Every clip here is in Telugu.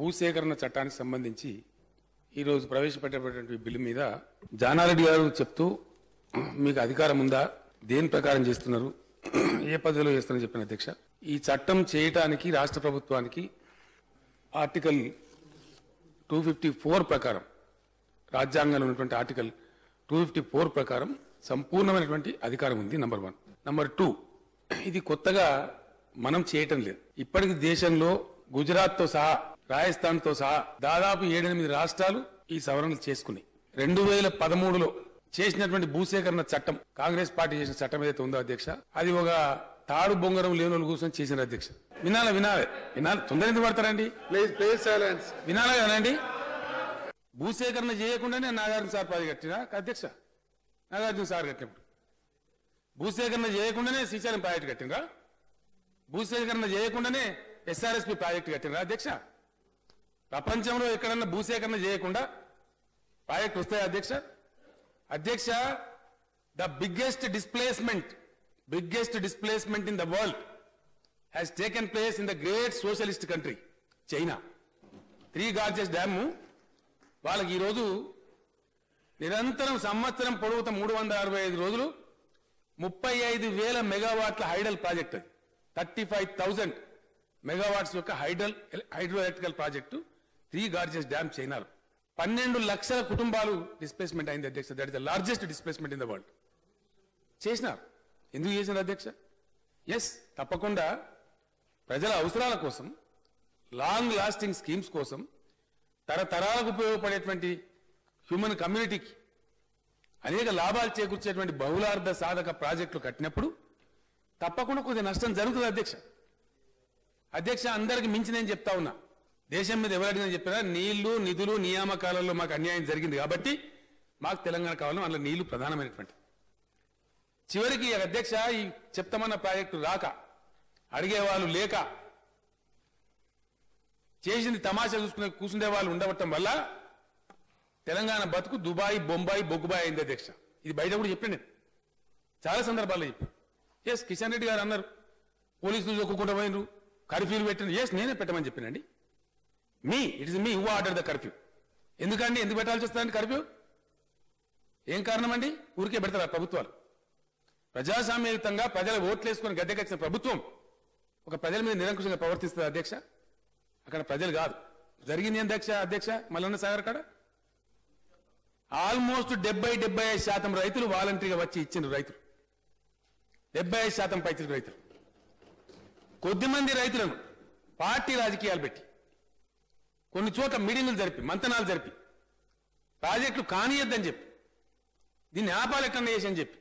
భూసేకరణ చట్టానికి సంబంధించి ఈరోజు ప్రవేశపెట్టబడినటువంటి బిల్లు మీద జానారెడ్డి గారు చెప్తూ మీకు అధికారం ఉందా, దేని ప్రకారం చేస్తున్నారు, ఏ పద్ధతిలో చేస్తున్నారని చెప్పిన అధ్యక్ష, ఈ చట్టం చేయటానికి రాష్ట్ర ప్రభుత్వానికి ఆర్టికల్ 254 ప్రకారం, రాజ్యాంగంలో ఉన్నటువంటి ఆర్టికల్ 254 ప్రకారం సంపూర్ణమైనటువంటి అధికారం ఉంది. నంబర్ 1. నంబర్ 2, ఇది కొత్తగా మనం చేయటం లేదు. ఇప్పటికి దేశంలో గుజరాత్ తో సహా, రాజస్థాన్ తో సహా దాదాపు 7-8 రాష్ట్రాలు ఈ సవరణలు చేసుకున్నాయి. 2013లో చేసినటువంటి భూసేకరణ చట్టం, కాంగ్రెస్ పార్టీ చేసిన చట్టం ఏదైతే ఉందో అధ్యక్ష, అది ఒక తాడు బొంగరం లేని కూర్చొని చేసిన అధ్యక్ష. వినాలి తొందర ఎందుకు పడతారండి? వినాలి కదండి. భూసేకరణ చేయకుండానే నాగార్జున సార్ ప్రాజెక్ట్ కట్టినా అధ్యక్ష, నాగార్జున సార్ కట్టినప్పుడు భూసేకరణ చేయకుండానే శ్రీశైలం ప్రాజెక్టు కట్టినరా? భూసేకరణ చేయకుండానే ఎస్ఆర్ఎస్పి ప్రాజెక్టు కట్టినరా అధ్యక్ష? ప్రపంచంలో ఎక్కడన్నా భూసేకరణ చేయకుండా ప్రాజెక్టు వస్తాయి అధ్యక్ష? అధ్యక్ష, the biggest displacement in the world has taken place in the great socialist country China. 3 Gorges dam వాళ్ళకి ఈరోజు నిరంతరం సంవత్సరం పొడవుతా 365 రోజులు 35,000 మెగావాట్ల హైడల్ ప్రాజెక్ట్. అది 35,000 మెగావాట్స్ యొక్క hydro electrical project 3 Gorges dam చైనాలో. 12 లక్షల కుటుంబాలు డిస్ప్లేస్మెంట్ అయింది అధ్యక్ష. That is the largest displacement in the world. చేసినారు. ఎందుకు చేసినారు అధ్యక్ష? ఎస్, తప్పకుండా ప్రజల అవసరాల కోసం, లాంగ్ లాస్టింగ్ స్కీమ్స్ కోసం, తరతరాలకు ఉపయోగపడేటువంటి హ్యూమన్ కమ్యూనిటీకి అనేక లాభాలు చేకూర్చేటువంటి బహుళార్థ సాధక ప్రాజెక్టులు కట్టినప్పుడు తప్పకుండా కొద్ది నష్టం జరుగుతుంది అధ్యక్ష. అందరికి మించి నేను చెప్తా ఉన్నా, దేశం మీద ఎవరైనా చెప్పినా నీళ్లు, నిధులు, నియామకాలలో మాకు అన్యాయం జరిగింది కాబట్టి మాకు తెలంగాణ కావాలని, అందులో నీళ్లు ప్రధానమైనటువంటి. చివరికి అధ్యక్ష, ఈ చెప్తామన్న ప్రాజెక్టు రాక, అడిగేవాళ్ళు లేక, చేసింది తమాషా చూసుకునే కూర్చుండే వాళ్ళు ఉండవటం వల్ల తెలంగాణ బతుకు దుబాయ్, బొంబాయి, బొగ్గుబాయ్ అయింది అధ్యక్ష. ఇది బయట కూడా చెప్పాను నేను, చాలా సందర్భాల్లో చెప్పాను. ఎస్, కిషన్ రెడ్డి గారు అన్నారు పోలీసులు చొక్కుకుంటూ పోయినరు, కర్ఫ్యూలు పెట్టిన. ఎస్, నేనే పెట్టమని చెప్పానండి. It is me who order the curfew. ఎందుకండి, ఎందుకు పెట్టాల్సి వస్తుందండి కర్ఫ్యూ? ఏం కారణం అండి? ఊరికే పెడతారు ప్రభుత్వాలు. ప్రజాస్వామ్యయుతంగా ప్రజల ఓట్లు వేసుకుని గద్దెకొచ్చిన ప్రభుత్వం ఒక ప్రజల మీద నిరంకుశంగా ప్రవర్తిస్తుంది అధ్యక్ష. అక్కడ ప్రజలు కాదు. జరిగింది అధ్యక్ష మల్లన్న సాగర్ కాడ ఆల్మోస్ట్ 70-75% రైతులు వాలంటరీగా వచ్చి ఇచ్చిన రైతులు, 75% పైచిలకు రైతులు. కొద్దిమంది రైతులను పార్టీ రాజకీయాలు పెట్టి, కొన్ని చోట్ల మీటింగులు జరిపి, మంతనాలు జరిపి, ప్రాజెక్టులు కానియద్దని చెప్పి, దీన్ని ఆపాలెక్కడన్నా చేసి అని చెప్పి,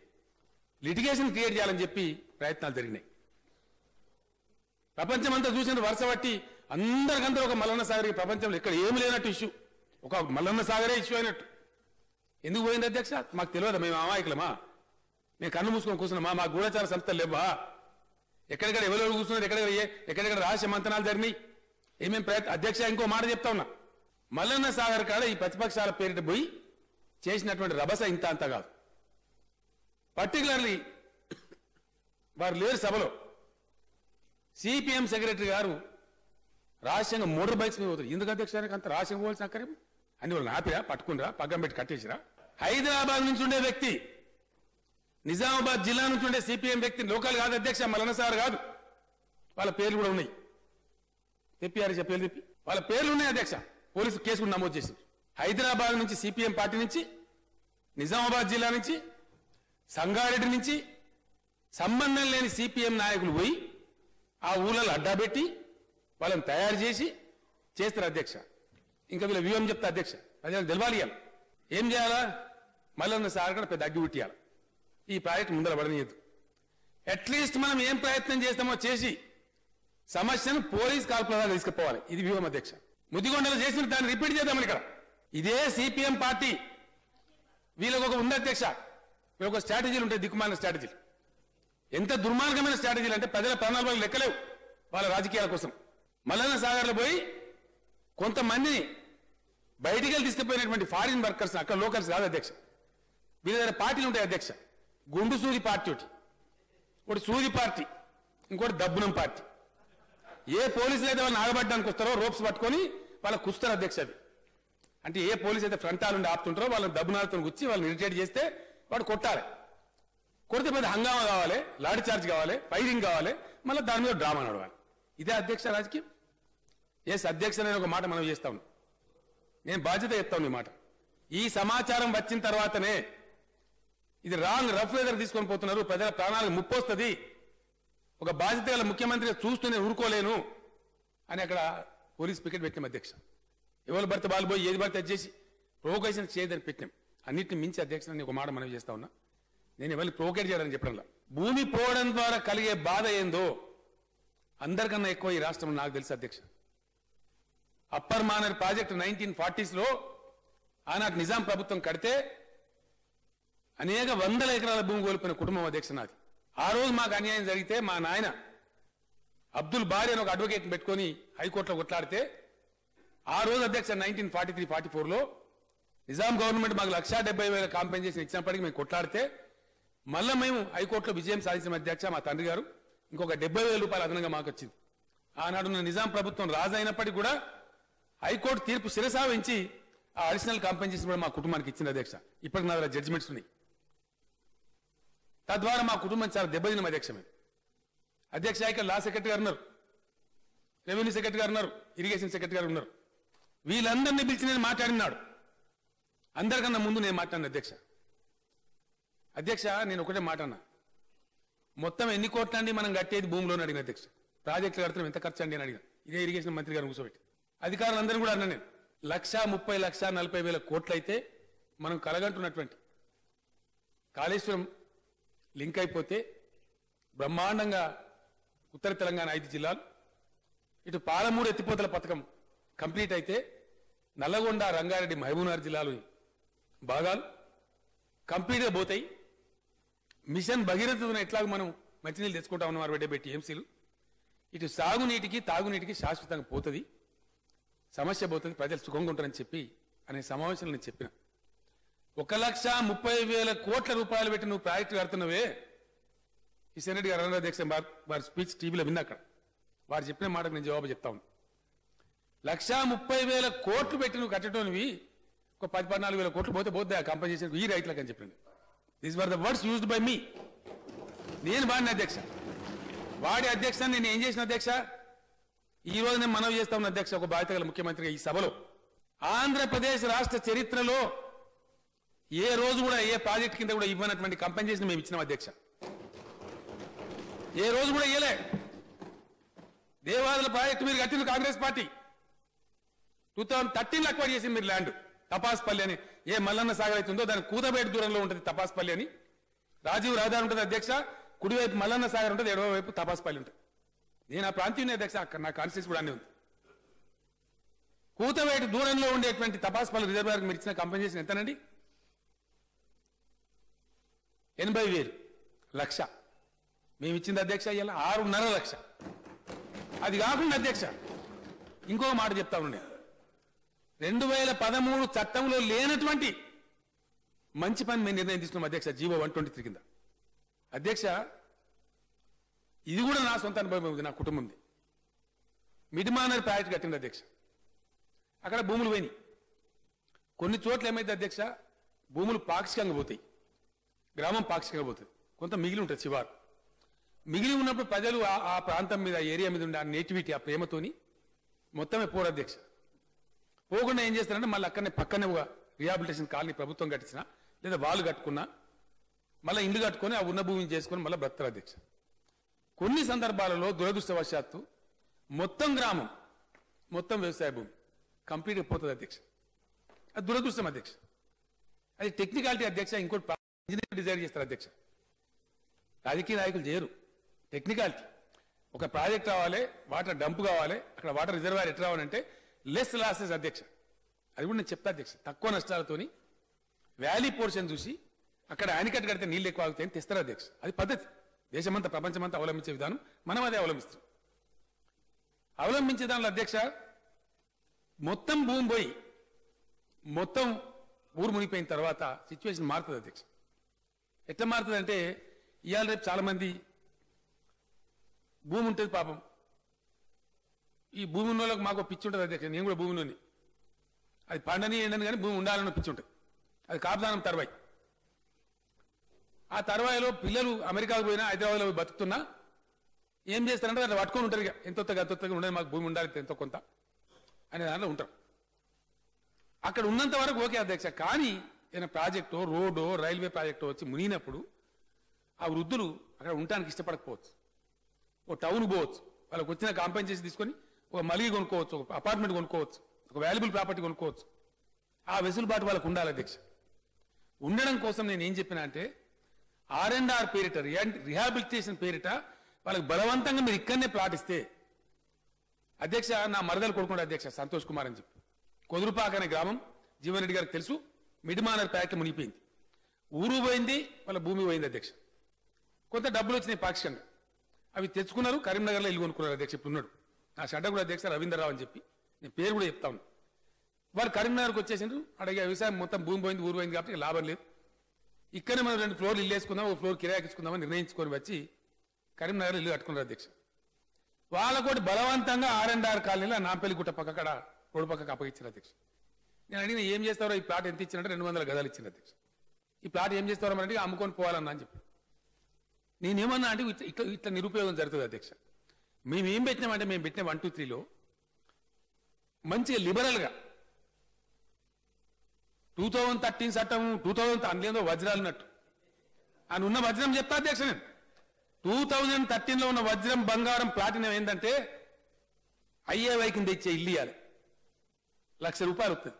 లిటిగేషన్ క్రియేట్ చేయాలని చెప్పి ప్రయత్నాలు జరిగినాయి. ప్రపంచమంతా చూసిన వరుస బట్టి అందరికందరూ ఒక మల్లన్న సాగర్ ప్రపంచంలో ఇక్కడ ఏమి లేనట్టు ఇష్యూ, ఒక మల్లన్న సాగరే ఇష్యూ అయినట్టు. ఎందుకు పోయింది అధ్యక్ష? మాకు తెలియదు, మేము అమాయకులమా? మేము కన్ను మూసుకొని కూర్చున్నామా? మా గూఢచార సంస్థలు లేవా? ఎక్కడెక్కడ ఎవరెవరు కూర్చున్నారు, ఎక్కడెక్కడ రహస్య మంతనాలు జరిగినాయి, ఏమేమి ప్రయత్నం. అధ్యక్ష, ఇంకో మాట చెప్తా ఉన్నా, మల్లన్న సాగర్ కాడ ఈ ప్రతిపక్షాల పేరిట పోయి చేసినటువంటి రభస ఇంత అంత కాదు. పర్టికులర్లీ వారు లేరు సభలో. సిపిఎం సెక్రటరీ గారు రహస్యంగా మోటార్ బైక్స్ మీద పోతారు. ఎందుకు అధ్యక్షానికి అంత రహస్యం పోవాల్సిన అక్కరేం? అన్ని వాళ్ళు ఆపిరా, పట్టుకునిరా, పక్కన పెట్టి కట్టేసిరా. హైదరాబాద్ నుంచి ఉండే వ్యక్తి, నిజామాబాద్ జిల్లా నుంచి ఉండే సిపిఎం వ్యక్తి, లోకల్ కాదు అధ్యక్ష, మల్లన్న సాగర్ కాదు. వాళ్ళ పేర్లు కూడా ఉన్నాయి. చెప్పారు చెప్పి వాళ్ళ పేర్లు ఉన్నాయి అధ్యక్ష. పోలీసు కేసు కూడా నమోదు చేసింది. హైదరాబాద్ నుంచి సిపిఎం పార్టీ నుంచి, నిజామాబాద్ జిల్లా నుంచి, సంగారెడ్డి నుంచి సంబంధం లేని సిపిఎం నాయకులు పోయి ఆ ఊళ్ళలో అడ్డాబెట్టి వాళ్ళని తయారు చేసి చేస్తారు అధ్యక్ష. ఇంకా వీళ్ళ వ్యూహం చెప్తా అధ్యక్ష, ప్రజలకు తెలవాలి. ఏం చేయాలా? మల్లన్న సాగర్ కూడా పెద్ద అగ్గి పుట్టియాలి. ఈ ప్రాజెక్ట్ ముందర పడనీయద్దు. అట్లీస్ట్ మనం ఏం ప్రయత్నం చేస్తామో చేసి సమస్యను పోలీస్ కాల్పుల దాకా తీసుకుపోవాలి. ఇది వ్యూహం అధ్యక్ష. ముదిగొండలో చేసిన దాన్ని రిపీట్ చేద్దామని ఇక్కడ. ఇదే సిపిఎం పార్టీ వీళ్ళకు ఒక ఉంది అధ్యక్ష, వీళ్ళొక స్ట్రాటజీలు ఉంటాయి, దిక్కుమాలిన స్ట్రాటజీలు. ఎంత దుర్మార్గమైన స్ట్రాటజీలు అంటే ప్రజల ప్రాణాలు లెక్కలేవు వాళ్ళ రాజకీయాల కోసం. మల్లన్న సాగర్లో పోయి కొంతమందిని బయటికి తీసుకుపోయినటువంటి ఫారిన్ వర్కర్స్, అక్కడ లోకల్స్ కాదు అధ్యక్ష, వీళ్ళ దగ్గర పార్టీలు ఉంటాయి అధ్యక్ష. గుండు సూది పార్టీ ఒకటి సూది పార్టీ, ఇంకోటి దబ్బునం పార్టీ. ఏ పోలీసులు అయితే వాళ్ళని ఆగబడ్డానికి వస్తారో రోప్స్ పట్టుకొని వాళ్ళ కుస్తారు అధ్యక్ష అది అంటే ఏ పోలీస్ అయితే ఫ్రంటాల నుండి ఆపుతుంటారో వాళ్ళని దబ్బునాలతో గుచ్చి వాళ్ళని ఇరిటేట్ చేస్తే వాడు కొట్టాలి కొడితే పెద్ద హంగామా కావాలి లాఠీ చార్జ్ కావాలి ఫైరింగ్ కావాలి మళ్ళీ దాని మీద డ్రామా నడవాలి ఇదే అధ్యక్ష రాజకీయం ఎస్ అధ్యక్ష నేను ఒక మాట మనం చేస్తా ఉన్నాను నేను బాధ్యత చెప్తాను ఈ మాట ఈ సమాచారం వచ్చిన తర్వాతనే ఇది రాంగ్ రఫ్ వెదర్ తీసుకొని పోతున్నారు ప్రజల ప్రాణాలకు ముప్పొస్తుంది ఒక బాధ్యత గల ముఖ్యమంత్రిగా చూస్తూ నేను ఊరుకోలేను అని అక్కడ పోలీస్ పికెట్ పెట్టినాం అధ్యక్ష ఎవరు భర్త బాలు పోయి ఏది భర్త చేసి ప్రొవోకేషన్ చేయదని పెట్టినాం అన్నింటిని మించి అధ్యక్ష నేను ఒక మాట మనం చేస్తా ఉన్నా నేను ఎవరిని ప్రొవోకేట్ చేయాలని చెప్పడంలా భూమి పోవడం ద్వారా కలిగే బాధ ఏందో అందరికన్నా ఎక్కువ ఈ రాష్ట్రంలో నాకు తెలుసు అధ్యక్ష అప్పర్ మానర్ ప్రాజెక్టు 1940s లో ఆనాటి నిజాం ప్రభుత్వం కడితే అనేక వందల ఎకరాల భూమి కోల్పోయిన కుటుంబం అధ్యక్ష నాది ఆ రోజు మాకు అన్యాయం జరిగితే మా నాయన అబ్దుల్ బారి అని ఒక అడ్వకేట్ పెట్టుకొని హైకోర్టులో కొట్లాడితే ఆ రోజు అధ్యక్ష 1943-44లో నిజాం గవర్నమెంట్ మాకు 1,70,000 కాంపెన్సేషన్ ఇచ్చినప్పటికీ మేము కొట్లాడితే మళ్ళీ మేము హైకోర్టులో విజయం సాధించిన అధ్యక్ష మా తండ్రి గారు ఇంకొక 70,000 రూపాయలు అదనంగా మాకు వచ్చింది ఆనాడున్న నిజాం ప్రభుత్వం రాజు అయినప్పటికీ కూడా హైకోర్టు తీర్పు శిరసావించి ఆ అడిషనల్ కాంపెన్సేషన్ కూడా మా కుటుంబానికి ఇచ్చింది అధ్యక్ష ఇప్పటికి నా దగ్గర జడ్జిమెంట్స్ ఉన్నాయి తద్వారా మా కుటుంబం చాలా దెబ్బతిన్నాం అధ్యక్ష మేము అధ్యక్ష ఇక్కడ లా సెక్రటరీ గారు ఉన్నారు రెవెన్యూ సెక్రటరీ గారు ఉన్నారు ఇరిగేషన్ సెక్రటరీ గారు ఉన్నారు వీళ్ళందరినీ పిలిచి నేను మాట్లాడినాడు అందరికన్నా ముందు నేను మాట్లాడిన అధ్యక్ష నేను ఒకటే మాట అన్నా మొత్తం ఎన్ని కోట్ల అండి మనం కట్టేది భూమిలోనే అడిగిన అధ్యక్ష ప్రాజెక్టులు కడుతున్నాం ఎంత ఖర్చు అండి అని అడిగిన ఇదే ఇరిగేషన్ మంత్రి గారు కూర్చోబెట్టి అధికారులందరూ కూడా అన్నా నేను 1,30,00,000 1,40,000 కోట్లు అయితే మనం కలగంటున్నటువంటి కాళేశ్వరం లింక్ అయిపోతే బ్రహ్మాండంగా ఉత్తర తెలంగాణ 5 జిల్లాలు ఇటు పాలమూరు ఎత్తిపోతల పథకం కంప్లీట్ అయితే నల్లగొండ రంగారెడ్డి మహబూబ్నగర్ జిల్లాలు భాగాలు కంప్లీట్గా పోతాయి మిషన్ భగీరథను ఎట్లాగో మనం మంచినీళ్ళు తెచ్చుకుంటా ఉన్నాం బిడ్డబెట్టి ఎంసీలు ఇటు సాగునీటికి తాగునీటికి శాశ్వతంగా పోతుంది సమస్య పోతుంది ప్రజలు సుఖంగా ఉంటారని చెప్పి అనే సమావేశంలో నేను చెప్పిన 1,30,000 కోట్ల రూపాయలు పెట్టి నువ్వు ప్రాజెక్టు కడుతున్నావే కిషన్ రెడ్డి గారు అన్నారు అధ్యక్ష వారి స్పీచ్ టీవీలో విన్నా అక్కడ వారు చెప్పిన మాటకు నేను జవాబు చెప్తా ఉన్నా 1,30,000 కోట్లు పెట్టి నువ్వు కట్టడంవి ఒక 14,000 కోట్లు పోతే పోతే ఆ కంపెన్సేషన్ ఈ రైతులకు అని చెప్పింది these were the words used by me నేను వాడిన అధ్యక్ష వాడి అధ్యక్ష నేను ఏం చేసిన అధ్యక్ష ఈ రోజు నేను మనవి చేస్తా ఉన్న అధ్యక్ష ఒక బాధ్యత గల ముఖ్యమంత్రిగా ఈ సభలో ఆంధ్రప్రదేశ్ రాష్ట్ర చరిత్రలో ఏ రోజు కూడా ఏ ప్రాజెక్ట్ కింద కూడా ఇవ్వనటువంటి కంపెన్సేషన్ మేము ఇచ్చినాం అధ్యక్ష ఏ రోజు కూడా ఇవ్వలే దేవాదుల ప్రాజెక్టు మీరు కట్టింది కాంగ్రెస్ పార్టీ 2013 అక్వైర్ చేసింది మీరు ల్యాండ్ తపాస్పల్లి అని ఏ మల్లన్న సాగర్ అవుతుందో దాని కూతబేట దూరంలో ఉంటుంది తపాస్పల్లి అని రాజీవ్ రహదారి ఉంటుంది అధ్యక్ష కుడివైపు మల్లన్న సాగర్ ఉంటుంది ఎడవ వైపు తపాస్పల్లి ఉంటుంది నేను ఆ ప్రాంతీయ అధ్యక్ష అక్కడ నా కాన్స్టిట్యూన్సీ కూడా అన్నీ ఉంది కూతబేట దూరంలో ఉండేటువంటి తపాస్పల్లి రిజర్వాయర్కి మీరు ఇచ్చిన కంపెన్సేషన్ ఎంతనండి 80,000 లక్ష మేము ఇచ్చింది అధ్యక్ష ఇవాళ 6.5 లక్ష అది కాకుండా అధ్యక్ష ఇంకో మాట చెప్తా ఉండే 2013 చట్టంలో లేనటువంటి మంచి పని మేము నిర్ణయం తీసుకున్నాం అధ్యక్ష జీవో 123 కింద అధ్యక్ష ఇది కూడా నా సొంత అనుభవం ఉంది నా కుటుంబంది మిడిమానర్ ప్రాజెక్ట్ కట్టింది అధ్యక్ష అక్కడ భూములు పోయినాయి కొన్ని చోట్ల ఏమైతే అధ్యక్ష భూములు పాక్షికంగా పోతాయి గ్రామం పాక్షికంగా పోతుంది కొంత మిగిలి ఉంటుంది శివారు మిగిలి ఉన్నప్పుడు ప్రజలు ఆ ప్రాంతం మీద ఏరియా మీద ఉండే ఆ నేటివిటీ ఆ ప్రేమతోని మొత్తమే పోరు అధ్యక్ష పోకుండా ఏం చేస్తారంటే మళ్ళీ అక్కడనే పక్కనే ఒక రిహాబిలిటేషన్ కాలనీ ప్రభుత్వం కట్టించిన లేదా వాళ్ళు కట్టుకున్నా మళ్ళీ ఇల్లు కట్టుకొని ఆ ఉన్న భూమిని చేసుకొని మళ్ళీ బ్రతకరు అధ్యక్ష కొన్ని సందర్భాలలో దురదృష్టవశాత్తు మొత్తం గ్రామం మొత్తం వ్యవసాయ భూమి కంప్లీట్గా పోతుంది అధ్యక్ష అది దురదృష్టం అధ్యక్ష అది టెక్నికాలిటీ అధ్యక్ష ఇంకోటి ఇంజనీర్ డిజైన్ చేస్తారు అధ్యక్ష రాజకీయ నాయకులు చేయరు టెక్నికాలిటీ ఒక ప్రాజెక్ట్ రావాలి వాటర్ డంప్ కావాలి అక్కడ వాటర్ రిజర్వాయర్ ఎట్లా రావాలంటే లెస్ లాసెస్ అధ్యక్ష అది కూడా నేను చెప్తా అధ్యక్ష తక్కువ నష్టాలతోని వ్యాలీ పోర్షన్ చూసి అక్కడ ఆనికట్టు కడితే నీళ్ళు ఎక్కువ ఆగుతాయని తెస్తారు అధ్యక్ష అది పద్ధతి దేశమంతా ప్రపంచమంతా అవలంబించే విధానం మనం అదే అవలంబిస్తాం అవలంబించే దానిలో అధ్యక్ష మొత్తం భూమి పోయి మొత్తం ఊరు మునిగిపోయిన తర్వాత సిచ్యువేషన్ మారుతుంది అధ్యక్ష ఎట్లా మారుతుంది అంటే ఇవాళ రేపు చాలా మంది భూమి ఉంటుంది పాపం ఈ భూమి ఉన్న వాళ్ళకి మాకు పిచ్చి ఉంటుంది అధ్యక్ష, నేను కూడా భూమి ఉన్నది, అది పండని ఎండని కానీ భూమి ఉండాలని పిచ్చి ఉంటుంది, అది కాపుదానం తర్వాయి. ఆ తర్వాయిలో పిల్లలు అమెరికాకు పోయినా హైదరాబాద్లో పోయి బతుకుతున్నా ఏం చేస్తారంటే అట్లా పట్టుకొని ఉంటారు, ఇక ఎంతొత్తగా ఉండదు, మాకు భూమి ఉండాలి ఎంతో కొంత అనే దాంట్లో ఉంటారు. అక్కడ ఉన్నంత వరకు ఓకే అధ్యక్ష. కానీ ఏదైనా ప్రాజెక్టో రోడ్డో రైల్వే ప్రాజెక్టో వచ్చి మునిగినప్పుడు ఆ వృద్ధులు అక్కడ ఉండటానికి ఇష్టపడకపోవచ్చు, ఓ టౌన్ పోవచ్చు, వాళ్ళకి వచ్చిన కాంపెన్సేషన్ తీసుకొని ఒక మలిగి కొనుక్కోవచ్చు, ఒక అపార్ట్మెంట్ కొనుక్కోవచ్చు, ఒక వాల్యుబుల్ ప్రాపర్టీ కొనుక్కోవచ్చు. ఆ వెసులుబాటు వాళ్ళకు ఉండాలి అధ్యక్ష. ఉండడం కోసం నేను ఏం చెప్పినా అంటే R&R పేరిట రిహాబిలిటేషన్ పేరిట వాళ్ళకి బలవంతంగా మీరు ఇక్కడనే ప్లాట్ ఇస్తే అధ్యక్ష, నా మరదలు కొడుకుంటే అధ్యక్ష సంతోష్ కుమార్ అని చెప్పి కొదురుపాక అనే గ్రామం జీవన్ రెడ్డి గారికి తెలుసు, మిడిమానర్ ప్యాకెట్ మునిగిపోయింది, ఊరు పోయింది, వాళ్ళ భూమి పోయింది అధ్యక్ష. కొంత డబ్బులు వచ్చినాయి పాక్షికంగా, అవి తెచ్చుకున్నారు, కరీంనగర్లో ఇల్లు కొనుక్కున్నారు అధ్యక్ష. ఇప్పుడు ఉన్నాడు నా షడ్డ కూడా అధ్యక్ష రవీంద్రరావు అని చెప్పి, నేను పేరు కూడా చెప్తా ఉన్నాను. వాళ్ళు కరీంనగర్కి వచ్చేసిండ్రు, అడిగే వ్యవసాయం మొత్తం భూమి పోయింది ఊరు పోయింది కాబట్టి లాభం లేదు, ఇక్కడనే మనం 2 ఫ్లోర్లు ఇల్లు వేసుకుందాం, ఒక ఫ్లోర్ కిరాయిచ్చుకుందామని నిర్ణయించుకొని వచ్చి కరీంనగర్ ఇల్లు కట్టుకున్నారు అధ్యక్ష. వాళ్ళకోటి బలవంతంగా R&R కాలనీలో నాంపల్లి గుట్ట పక్క అక్కడ రోడ్డు పక్కకు అప్పగించారు అధ్యక్ష. నేను అడిగిన ఏం చేస్తారో, ఈ ప్లాట్ ఎంత ఇచ్చినట్టు 200 గదాలు ఇచ్చింది అధ్యక్ష. ఈ ప్లాట్ ఏం చేస్తారో అంటే అమ్ముకొని పోవాలన్నా అని చెప్పి నేనేమన్నా అంటే ఇట్లా నిరుపయోగం జరుగుతుంది అధ్యక్ష. మేము ఏం పెట్టినామంటే మేము పెట్టిన 1, 2, 3లో మంచిగా లిబరల్గా 2013 చట్టం 2000 అందులో వజ్రాలు ఉన్నట్టు అని ఉన్న వజ్రం చెప్తా అధ్యక్ష. నేను 2013లో ఉన్న వజ్రం బంగారం ప్లాటినం ఏంటంటే IAY కింద ఇచ్చే ఇల్లు ఇవ్వాలి, ₹1,00,000 వస్తుంది.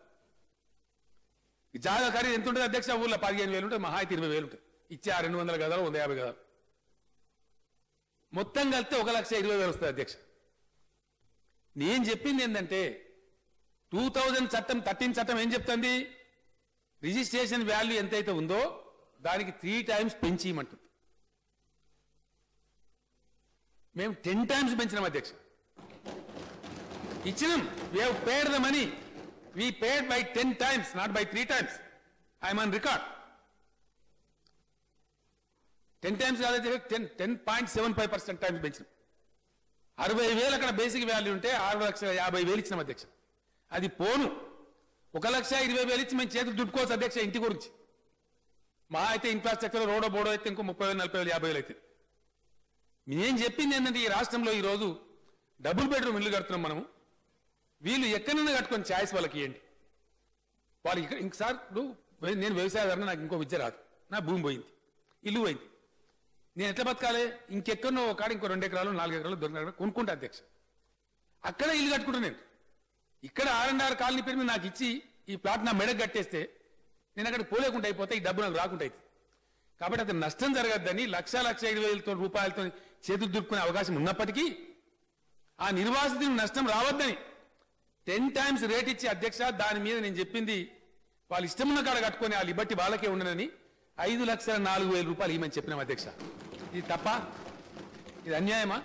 జాగా ఖరీదు ఎంత ఉంటుంది అధ్యక్ష? ఊళ్ళో 15,000 ఉంటుంది, మహా అయితే 20,000 ఉంటుంది. ఇచ్చే 200 గదాలు 150 గదాలు మొత్తం కలిస్తే 1,20,000 వస్తుంది అధ్యక్ష. నేను చెప్పింది ఏంటంటే 2013 చట్టం ఏం చెప్తుంది, రిజిస్ట్రేషన్ వాల్యూ ఎంతైతే ఉందో దానికి 3 times పెంచి ఇవ్వమంటుంది. మేము 10 times పెంచినాం అధ్యక్ష, ఇచ్చినాం. we have paid the money, we paid by 10 times, not by 3 times. I am on record. 10 times కాదు, 10.75% టైమ్స్ పెంచినాం. 60,000 అక్కడ బేసిక్ వాల్యూ ఉంటే 6,50,000 ఇచ్చినాం అధ్యక్ష. అది పోను 1,20,000 ఇచ్చి మేము చేతులు దుట్టుకోవచ్చు అధ్యక్ష. ఇంటి గురించి మా అయితే ఇన్ఫ్రాస్ట్రక్చర్ రోడో బోడో అయితే ఇంకో 30,000, 40,000, 50,000 అయితే. నేను చెప్పింది ఏంటంటే ఈ రాష్ట్రంలో ఈరోజు డబుల్ బెడ్రూమ్ ఇల్లు కడుతున్నాం మనము, వీళ్ళు ఎక్కడైనా కట్టుకొని ఛాయిస్ వాళ్ళకి ఇవ్వండి. వాళ్ళు ఇక్కడ ఇంకసారి నేను వ్యవసాయదారుని, నాకు ఇంకో విద్య రాదు, నా భూమి పోయింది, ఇల్లు పోయింది, నేను ఎట్లా బతకాలి? ఇంకెక్కడో ఒక ఇంకో 2 ఎకరాలు 4 ఎకరాలు దొరికిన కొనుక్కుంటా అధ్యక్ష. అక్కడ ఇల్లు కట్టుకుంటా నేను. ఇక్కడ R&R కాలనీ పేరు మీద నాకు ఇచ్చి ఈ ప్లాట్ నా మెడకు కట్టేస్తే నేను అక్కడికి పోలేకుండా అయిపోతే ఈ డబ్బు నాకు రాకుండా అవుతుంది. కాబట్టి అది నష్టం జరగద్దని 1,20,000 రూపాయలతో చేతులు దుర్పుకునే అవకాశం ఉన్నప్పటికీ ఆ నిర్వాసితులకు నష్టం రావద్దని 10 times రేట్ ఇచ్చి అధ్యక్ష, దాని మీద నేను చెప్పింది వాళ్ళు ఇష్టమున్న కాడ కట్టుకొని ఆ లిబర్టీ వాళ్ళకే ఉండనని 5,04,000 రూపాయలు ఇవ్వమని చెప్పినాం అధ్యక్ష. ఇది తప్ప? ఇది అన్యాయమా?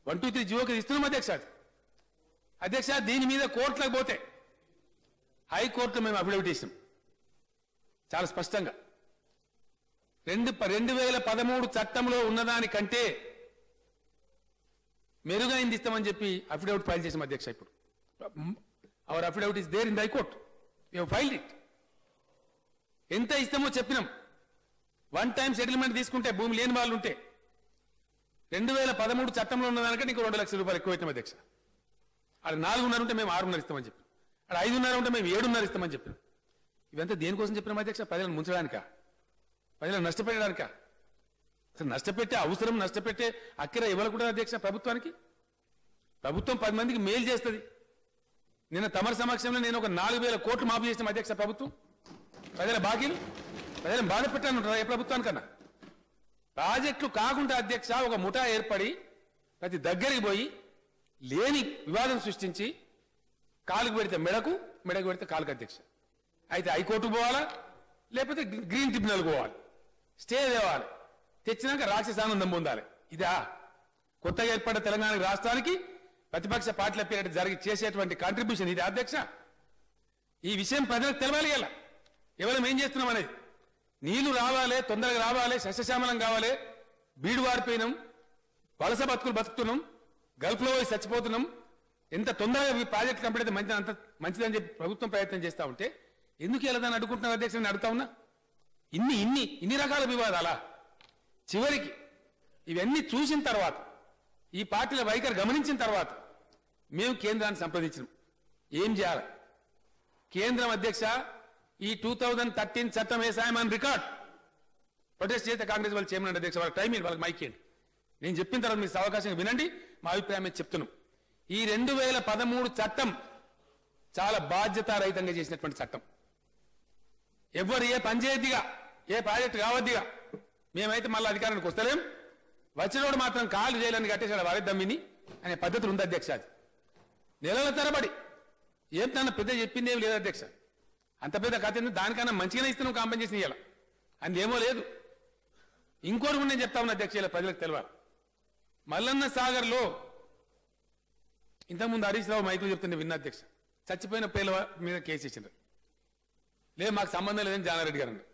1, 2, 3 జీవోకి ఇస్తున్నాం అధ్యక్ష. అధ్యక్ష దీని మీద కోర్టులకు పోతే హైకోర్టులో మేము అఫిడవిట్ ఇస్తాం చాలా స్పష్టంగా. 2013 చట్టంలో ఉన్నదానికంటే మెరుగైంది ఇస్తామని చెప్పి అఫిడవిట్ ఫైల్ చేసాం అధ్యక్ష. ఇప్పుడు our affidavit is there in the high court, we have filed it. ఎంత ఇస్తామో చెప్పినాం. 1 time సెటిల్మెంట్ తీసుకుంటే భూమి లేని వాళ్ళు ఉంటే 2013 చట్టంలో ఉన్నదానికంటే ఇంకో 2,00,000 రూపాయలు ఎక్కువ ఇస్తాం అధ్యక్ష. అది 4.5 ఉంటే మేము 6.5 ఇస్తామని చెప్పి, అది 5.5 ఉంటే మేము 7.5 ఇస్తామని చెప్పినాం. ఇవంతా దేనికోసం చెప్పినాం అధ్యక్ష? ప్రజలను ముంచడానికా? ప్రజలను నష్టపెట్టడానికా? అసలు నష్టపెట్టే అవసరం, నష్టపెట్టే అక్కర ఇవ్వకుండా అధ్యక్ష ప్రభుత్వానికి. ప్రభుత్వం 10 మందికి మేలు చేస్తుంది. నిన్న తమరి సమక్షంలో నేను ఒక 4,000 కోట్లు మాఫీ చేసిన అధ్యక్ష ప్రభుత్వం. ప్రజల బాకీలు ప్రజలను బాధ పెట్టాను ఏ ప్రభుత్వానికన్నా. ప్రాజెక్టులు కాకుండా అధ్యక్ష ఒక ముఠా ఏర్పడి ప్రతి దగ్గరికి పోయి లేని వివాదం సృష్టించి కాలుకు పెడితే మెడకు, మెడకు పెడితే కాలుకు అధ్యక్ష. అయితే హైకోర్టు పోవాలా, లేకపోతే గ్రీన్ ట్రిబ్యునల్ పోవాలి, స్టే తేవాలి, తెచ్చినాక రాక్షసానందం పొందాలి. ఇదా కొత్తగా ఏర్పడ్డ తెలంగాణ రాష్ట్రానికి ప్రతిపక్ష పార్టీల పేరిట జరిగి చేసేటువంటి కాంట్రిబ్యూషన్ ఇది అధ్యక్ష? ఈ విషయం ప్రజలకు తెలవాలి. ఇలా ఎవరం ఏం చేస్తున్నాం అనేది. నీళ్లు రావాలి, తొందరగా రావాలి, సస్యశ్యామలం కావాలి, బీడు వారిపోయినాం, వలస బతుకులు బతుకుతున్నాం, గల్ఫ్లో పోయి చచ్చిపోతున్నాం, ఎంత తొందరగా ఈ ప్రాజెక్ట్ కంప్లీట్ అయితే మంచిది, అంత మంచిదని చెప్పి ప్రభుత్వం ప్రయత్నం చేస్తూ ఉంటే ఎందుకు వెళ్ళదని అడుగుతున్నారు అధ్యక్ష, నేను అడుగుతా ఉన్నా. ఇన్ని రకాల వివాదాలా? చివరికి ఇవన్నీ చూసిన తర్వాత, ఈ పార్టీల వైఖరి గమనించిన తర్వాత మేము కేంద్రాన్ని సంప్రదించినాం. ఏం చేయాలి? కేంద్రం అధ్యక్ష ఈ 2013 చట్టం వేసాయమని రికార్డ్ ప్రొటెస్ట్ చేస్తే కాంగ్రెస్ వాళ్ళు చేయమని అధ్యక్ష, వాళ్ళకి టైం వాళ్ళకి మైక్ ఇవ్వండి. నేను చెప్పిన తర్వాత మీకు అవకాశంగా వినండి, మా అభిప్రాయం చెప్తున్నాం. ఈ 2013 చట్టం చాలా బాధ్యతారహితంగా చేసినటువంటి చట్టం. ఎవరు ఏ పని చేయొద్దిగా, ఏ ప్రాజెక్టు కావద్దిగా. మేమైతే మళ్ళీ అధికారానికి వస్తలేం, వచ్చినోడు మాత్రం కాలు చేయాలని కట్టేసాడు వారిద్దమ్మిని అనే పద్ధతులు ఉంది అధ్యక్ష. అది నెలల తరబడి ఏం తన పెద్ద చెప్పింది ఏం లేదు అధ్యక్ష. అంత పెద్ద కథ ఎందుకు? దానికన్నా మంచిగానే ఇస్తున్నాం కాంపెన్సేషన్ ఇవ్వాలి అని ఏమో లేదు. ఇంకోటి కూడా నేను చెప్తా ఉన్నా అధ్యక్ష, ఇలా ప్రజలకు తెలియాలి. మల్లన్న సాగర్లో ఇంతకుముందు హరీష్ రావు మైకులు చెప్తుండే విన్న అధ్యక్ష, చచ్చిపోయిన పేర్ల మీద కేసు ఇచ్చిండ్రు. లేదు మాకు సంబంధం లేదని జానారెడ్డి గారు అన్నారు.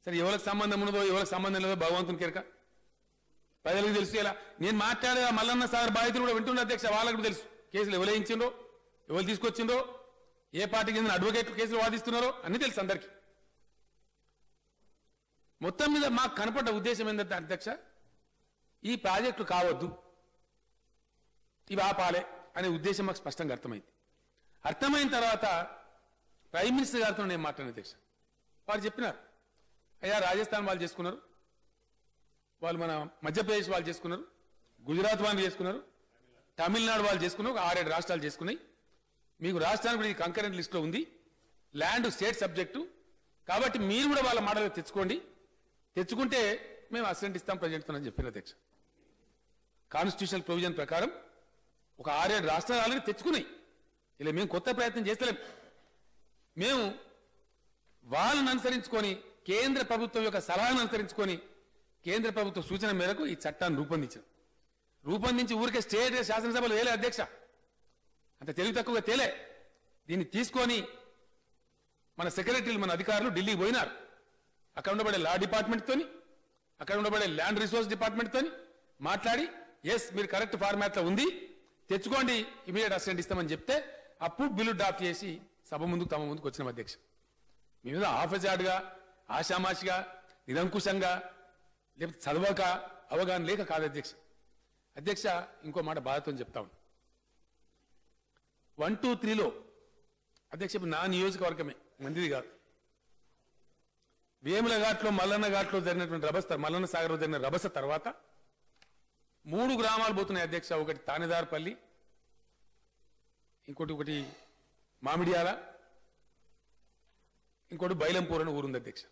సరే ఎవరికి సంబంధం ఉన్నదో ఎవరికి సంబంధం లేదో భగవంతుని కెరక, ప్రజలకు తెలుసు. ఇలా నేను మాట్లాడే మల్లన్న సాగర్ బాధితులు కూడా వింటున్న అధ్యక్ష, వాళ్ళకు కూడా తెలుసు కేసులు ఎవరు వేయించిండ్రో, ఎవరు తీసుకొచ్చిండ్రో, ఏ పార్టీకి చెందిన అడ్వకేట్లు కేసులు వాదిస్తున్నారో అన్ని తెలుసు అందరికీ. మొత్తం మీద మాకు కనపడ్డ ఉద్దేశం ఏంటంటే అధ్యక్ష, ఈ ప్రాజెక్టులు కావద్దు, ఇవి ఆపాలే అనే ఉద్దేశం మాకు స్పష్టంగా అర్థమైంది. అర్థమైన తర్వాత ప్రైమ్ మినిస్టర్ గారితో నేను మాట్లాడిన అధ్యక్ష. వారు చెప్పినారు, అయ్యా రాజస్థాన్ వాళ్ళు చేసుకున్నారు, వాళ్ళు మన మధ్యప్రదేశ్ వాళ్ళు చేసుకున్నారు, గుజరాత్ వాళ్ళు చేసుకున్నారు, తమిళనాడు వాళ్ళు చేసుకున్నారు, 6-7 రాష్ట్రాలు చేసుకున్నాయి. మీకు రాష్ట్రానికి కూడా ఇది కంకరెంట్ లిస్టులో ఉంది, ల్యాండ్ స్టేట్ సబ్జెక్టు, కాబట్టి మీరు కూడా వాళ్ళ మోడల్ తెచ్చుకోండి, తెచ్చుకుంటే మేము అసిస్టెంట్ ఇస్తాం ప్రజెంట్తో అని చెప్పిన అధ్యక్ష. కాన్స్టిట్యూషనల్ ప్రొవిజన్ ప్రకారం ఒక 6-7 రాష్ట్రాలు ఆల్రెడీ తెచ్చుకున్నాయి. ఇలా మేము కొత్త ప్రయత్నం చేస్తలేం. మేము వాళ్ళని అనుసరించుకొని, కేంద్ర ప్రభుత్వం యొక్క సలహాను అనుసరించుకొని, కేంద్ర ప్రభుత్వ సూచన మేరకు ఈ చట్టాన్ని రూపొందించి ఊరికే స్టేట్ శాసనసభలు వేలే అధ్యక్ష, అంత తెలివి తక్కువగా తేలే. దీన్ని తీసుకొని మన సెక్రటరీలు, మన అధికారులు ఢిల్లీకి పోయినారు. అక్కడ ఉండబడే లా డిపార్ట్మెంట్తోని, అక్కడ ఉండబడే ల్యాండ్ రిసోర్స్ డిపార్ట్మెంట్తో మాట్లాడి, ఎస్ మీరు కరెక్ట్ ఫార్మాట్లో ఉంది, తెచ్చుకోండి, ఇమీడియట్ అసిస్టెంట్ ఇస్తామని చెప్తే అప్పుడు బిల్లు డ్రాఫ్ట్ చేసి సభ ముందుకు తమ ముందుకు వచ్చిన అధ్యక్ష. మీ మీద ఆఫజాడ్గా, ఆషామాషిగా, నిరంకుశంగా, లేకపోతే చదవక అవగాహన లేక కాదు అధ్యక్ష. అధ్యక్ష ఇంకో మాట బాధతో చెప్తా ఉన్నాను. 1, 2, 3లో అధ్యక్ష నా నియోజకవర్గమే, మందిది కాదు, వేముల ఘాట్లో మల్లన్న ఘాట్లో జరిగినటువంటి రభస, మల్లన్న సాగర్లో జరిగిన రభస తర్వాత 3 గ్రామాలు పోతున్నాయి అధ్యక్ష. ఒకటి తానేదార్పల్లి, ఇంకోటి మామిడియాల, ఇంకోటి బైలంపూర్ అని ఊరుంది అధ్యక్ష.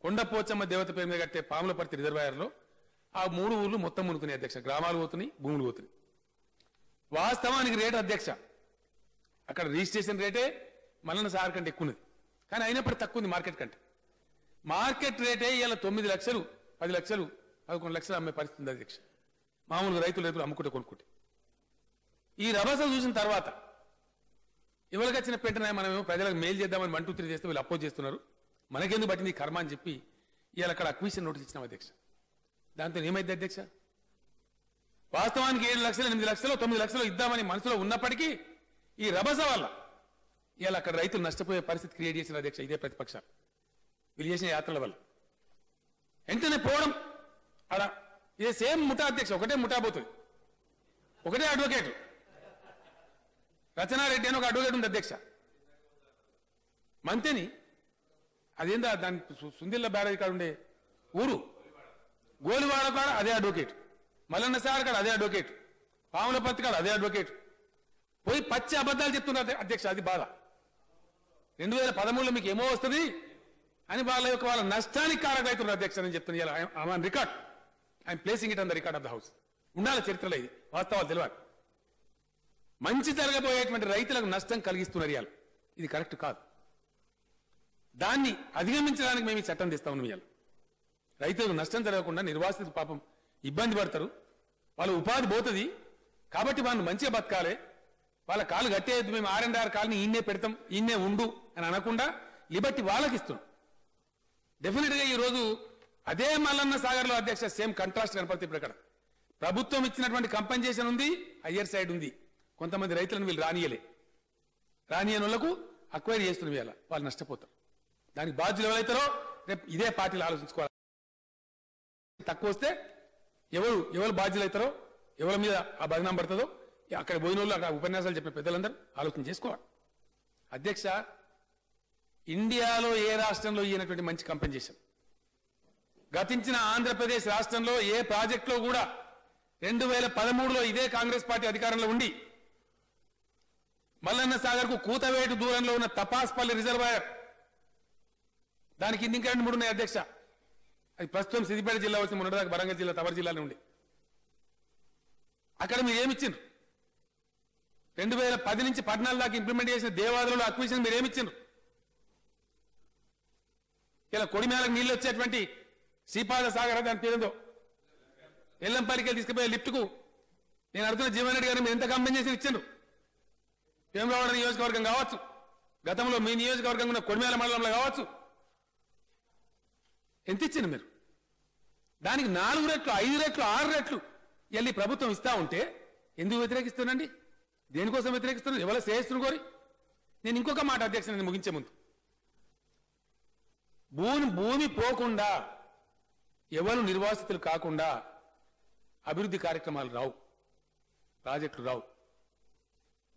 కొండపోచమ్మ దేవత పేరు మీద కట్టే పాములపర్తి రిజర్వాయర్లో ఆ 3 ఊర్లు మొత్తం మునుకున్నాయి అధ్యక్ష. గ్రామాలు పోతున్నాయి, భూములు పోతున్నాయి. వాస్తవానికి రేటు అధ్యక్ష అక్కడ రిజిస్ట్రేషన్ రేటే మల్లన్న సాగర్ కంటే ఎక్కువ ఉన్నది, కానీ అయినప్పటికీ తక్కువ ఉంది మార్కెట్ కంటే. మార్కెట్ రేటే ఇలా 9 లక్షలు, 10 లక్షలు, 11 లక్షలు అమ్మే పరిస్థితి ఉంది అధ్యక్ష. మామూలుగా రైతులు అమ్ముకుంటే కొనుక్కుంటే. ఈ రభస చూసిన తర్వాత ఎవరికి వచ్చిన పెట్టినా మనమేమో ప్రజలకు మేలు చేద్దామని 1, 2, 3 చేస్తే వీళ్ళు అపోజ్ చేస్తున్నారు, మనకెందుకు పట్టింది కర్మ అని చెప్పి ఇవాళ అక్కడ అక్విజిషన్ నోటీస్ ఇచ్చినాం అధ్యక్ష. దాంతో ఏమైంది అధ్యక్ష, వాస్తవానికి 7 లక్షలు, 8 లక్షలు, 9 లక్షలు ఇద్దామని మనసులో ఉన్నప్పటికీ ఈ రభస వల్ల ఇవాళ అక్కడ రైతులు నష్టపోయే పరిస్థితి క్రియేట్ చేసిన అధ్యక్ష ఇదే ప్రతిపక్షాలు వీళ్ళు చేసిన యాత్రల వల్ల. వెంటనే పోవడం అలా ఇదే సేమ్ ముఠా అధ్యక్ష, ఒకటే ముఠా పోతుంది, ఒకటే అడ్వకేట్ రచనారెడ్డి అని ఒక అడ్వకేట్ ఉంది అధ్యక్ష. మంతేని అదేందా దాని సుందిల్ల బ్యారేజ్ కాడ ఉండే ఊరు గోలివాడ కాడ అదే అడ్వకేట్, మల్లన్న సాగర్ కాడ అదే అడ్వకేట్, పాములపర్తి కాడ అదే అడ్వకేట్. పోయి పచ్చి అబద్ధాలు చెప్తున్నారు అధ్యక్ష. అది బాధ. 2013లో మీకు ఏమో వస్తుంది అని వాళ్ళ నష్టానికి కారకవుతున్నారు అధ్యక్ష. నేను చెప్తున్నాను record, I'm placing it on the record of the house. ఉండాలి చరిత్రలో, ఇది వాస్తవాలు తెలియాలి. మంచి జరగబోయేటువంటి రైతులకు నష్టం కలిగిస్తున్నారు ఇవాళ, ఇది కరెక్ట్ కాదు. దాన్ని అధిగమించడానికి మేము ఈ చట్టం తెస్తా ఉన్నాం. ఇవాళ రైతులకు నష్టం జరగకుండా నిర్వాసితులు పాపం ఇబ్బంది పడతారు, వాళ్ళ ఉపాధి పోతుంది, కాబట్టి వాళ్ళు మంచిగా బతకాలి, వాళ్ళ కాలు కట్టేయద్దు, మేము R&R కాలని ఈయన్నే పెడతాం, ఈయన్నే ఉండు అని అనకుండా లిబర్టీ వాళ్ళకి ఇస్తున్నాం. డెఫినెట్ గా ఈ రోజు అదే మల్లన్న సాగర్ లో అధ్యక్ష సేమ్ కంట్రాస్ట్ కనపడుతుంది. ఇప్పుడు అక్కడ ప్రభుత్వం ఇచ్చినటువంటి కంపెన్సేషన్ ఉంది, హయ్యర్ సైడ్ ఉంది. కొంతమంది రైతులను వీళ్ళు రానియని వాళ్ళకు అక్వైర్ చేస్తున్న వేళ వాళ్ళు నష్టపోతారు. దానికి బాధ్యులు ఎవరైతారో రేపు ఇదే పార్టీలు ఆలోచించుకోవాలి. తక్కువ వస్తే ఎవరు బాధ్యులు అవుతారో, ఎవరి మీద ఆ బదనాం పడుతుందో అక్కడ పోయిన వాళ్ళు అక్కడ ఉపన్యాసాలు చెప్పిన పెద్దలందరూ ఆలోచన చేసుకోవాలి. అధ్యక్ష, ఇండియాలో ఏ రాష్ట్రంలో ఇయ్యనటువంటి మంచి కంపెన్సేషన్ గతించిన ఆంధ్రప్రదేశ్ రాష్ట్రంలో ఏ ప్రాజెక్టులో కూడా 2013లో ఇదే కాంగ్రెస్ పార్టీ అధికారంలో ఉండి మల్లన్న సాగర్ కు కూతవేటు దూరంలో ఉన్న తపాస్పల్లి రిజర్వాయర్ దానికి ఇంకా 2, 3 ఉన్నాయి అధ్యక్ష. అది ప్రస్తుతం సిద్దిపేట జిల్లా వచ్చి మొన్నటిదాకా వరంగల్ జిల్లా తవర్ జిల్లాలో ఉండి అక్కడ మీరు ఏమిచ్చిండ్రు? 2010 నుంచి 14 దాకా ఇంప్లిమెంట్ చేసిన దేవాదులలో అక్విజిషన్ మీరు ఏమిచ్చిండ్రు? ఇలా కొడిమేలకు నీళ్ళు వచ్చేటువంటి శ్రీపాద సాగర్ దాని పేరుందో ఎల్లంపల్లికి తీసుకుపోయే లిఫ్ట్కు నేను అడుగుతున్న జీవన్ రెడ్డి గారిని మీరు ఎంత కంపెన్సేషన్ ఇచ్చిండ్రు? వేమరావాడ నియోజకవర్గం కావచ్చు, గతంలో మీ నియోజకవర్గం ఉన్న కొడిమేల మండలంలో కావచ్చు, ఎంత ఇచ్చింది మీరు? దానికి 4 రెట్లు, 5 రెట్లు, 6 రెట్లు వెళ్ళి ప్రభుత్వం ఇస్తా ఉంటే ఎందుకు వ్యతిరేకిస్తున్నాండి? దేనికోసం వ్యతిరేకిస్తున్నారు? ఎవరో శ్రేయస్సును కోరి. నేను ఇంకొక మాట అధ్యక్ష, నేను ముగించే ముందు, భూమి పోకుండా ఎవరు నిర్వాసితులు కాకుండా అభివృద్ధి కార్యక్రమాలు రావు, ప్రాజెక్టులు రావు.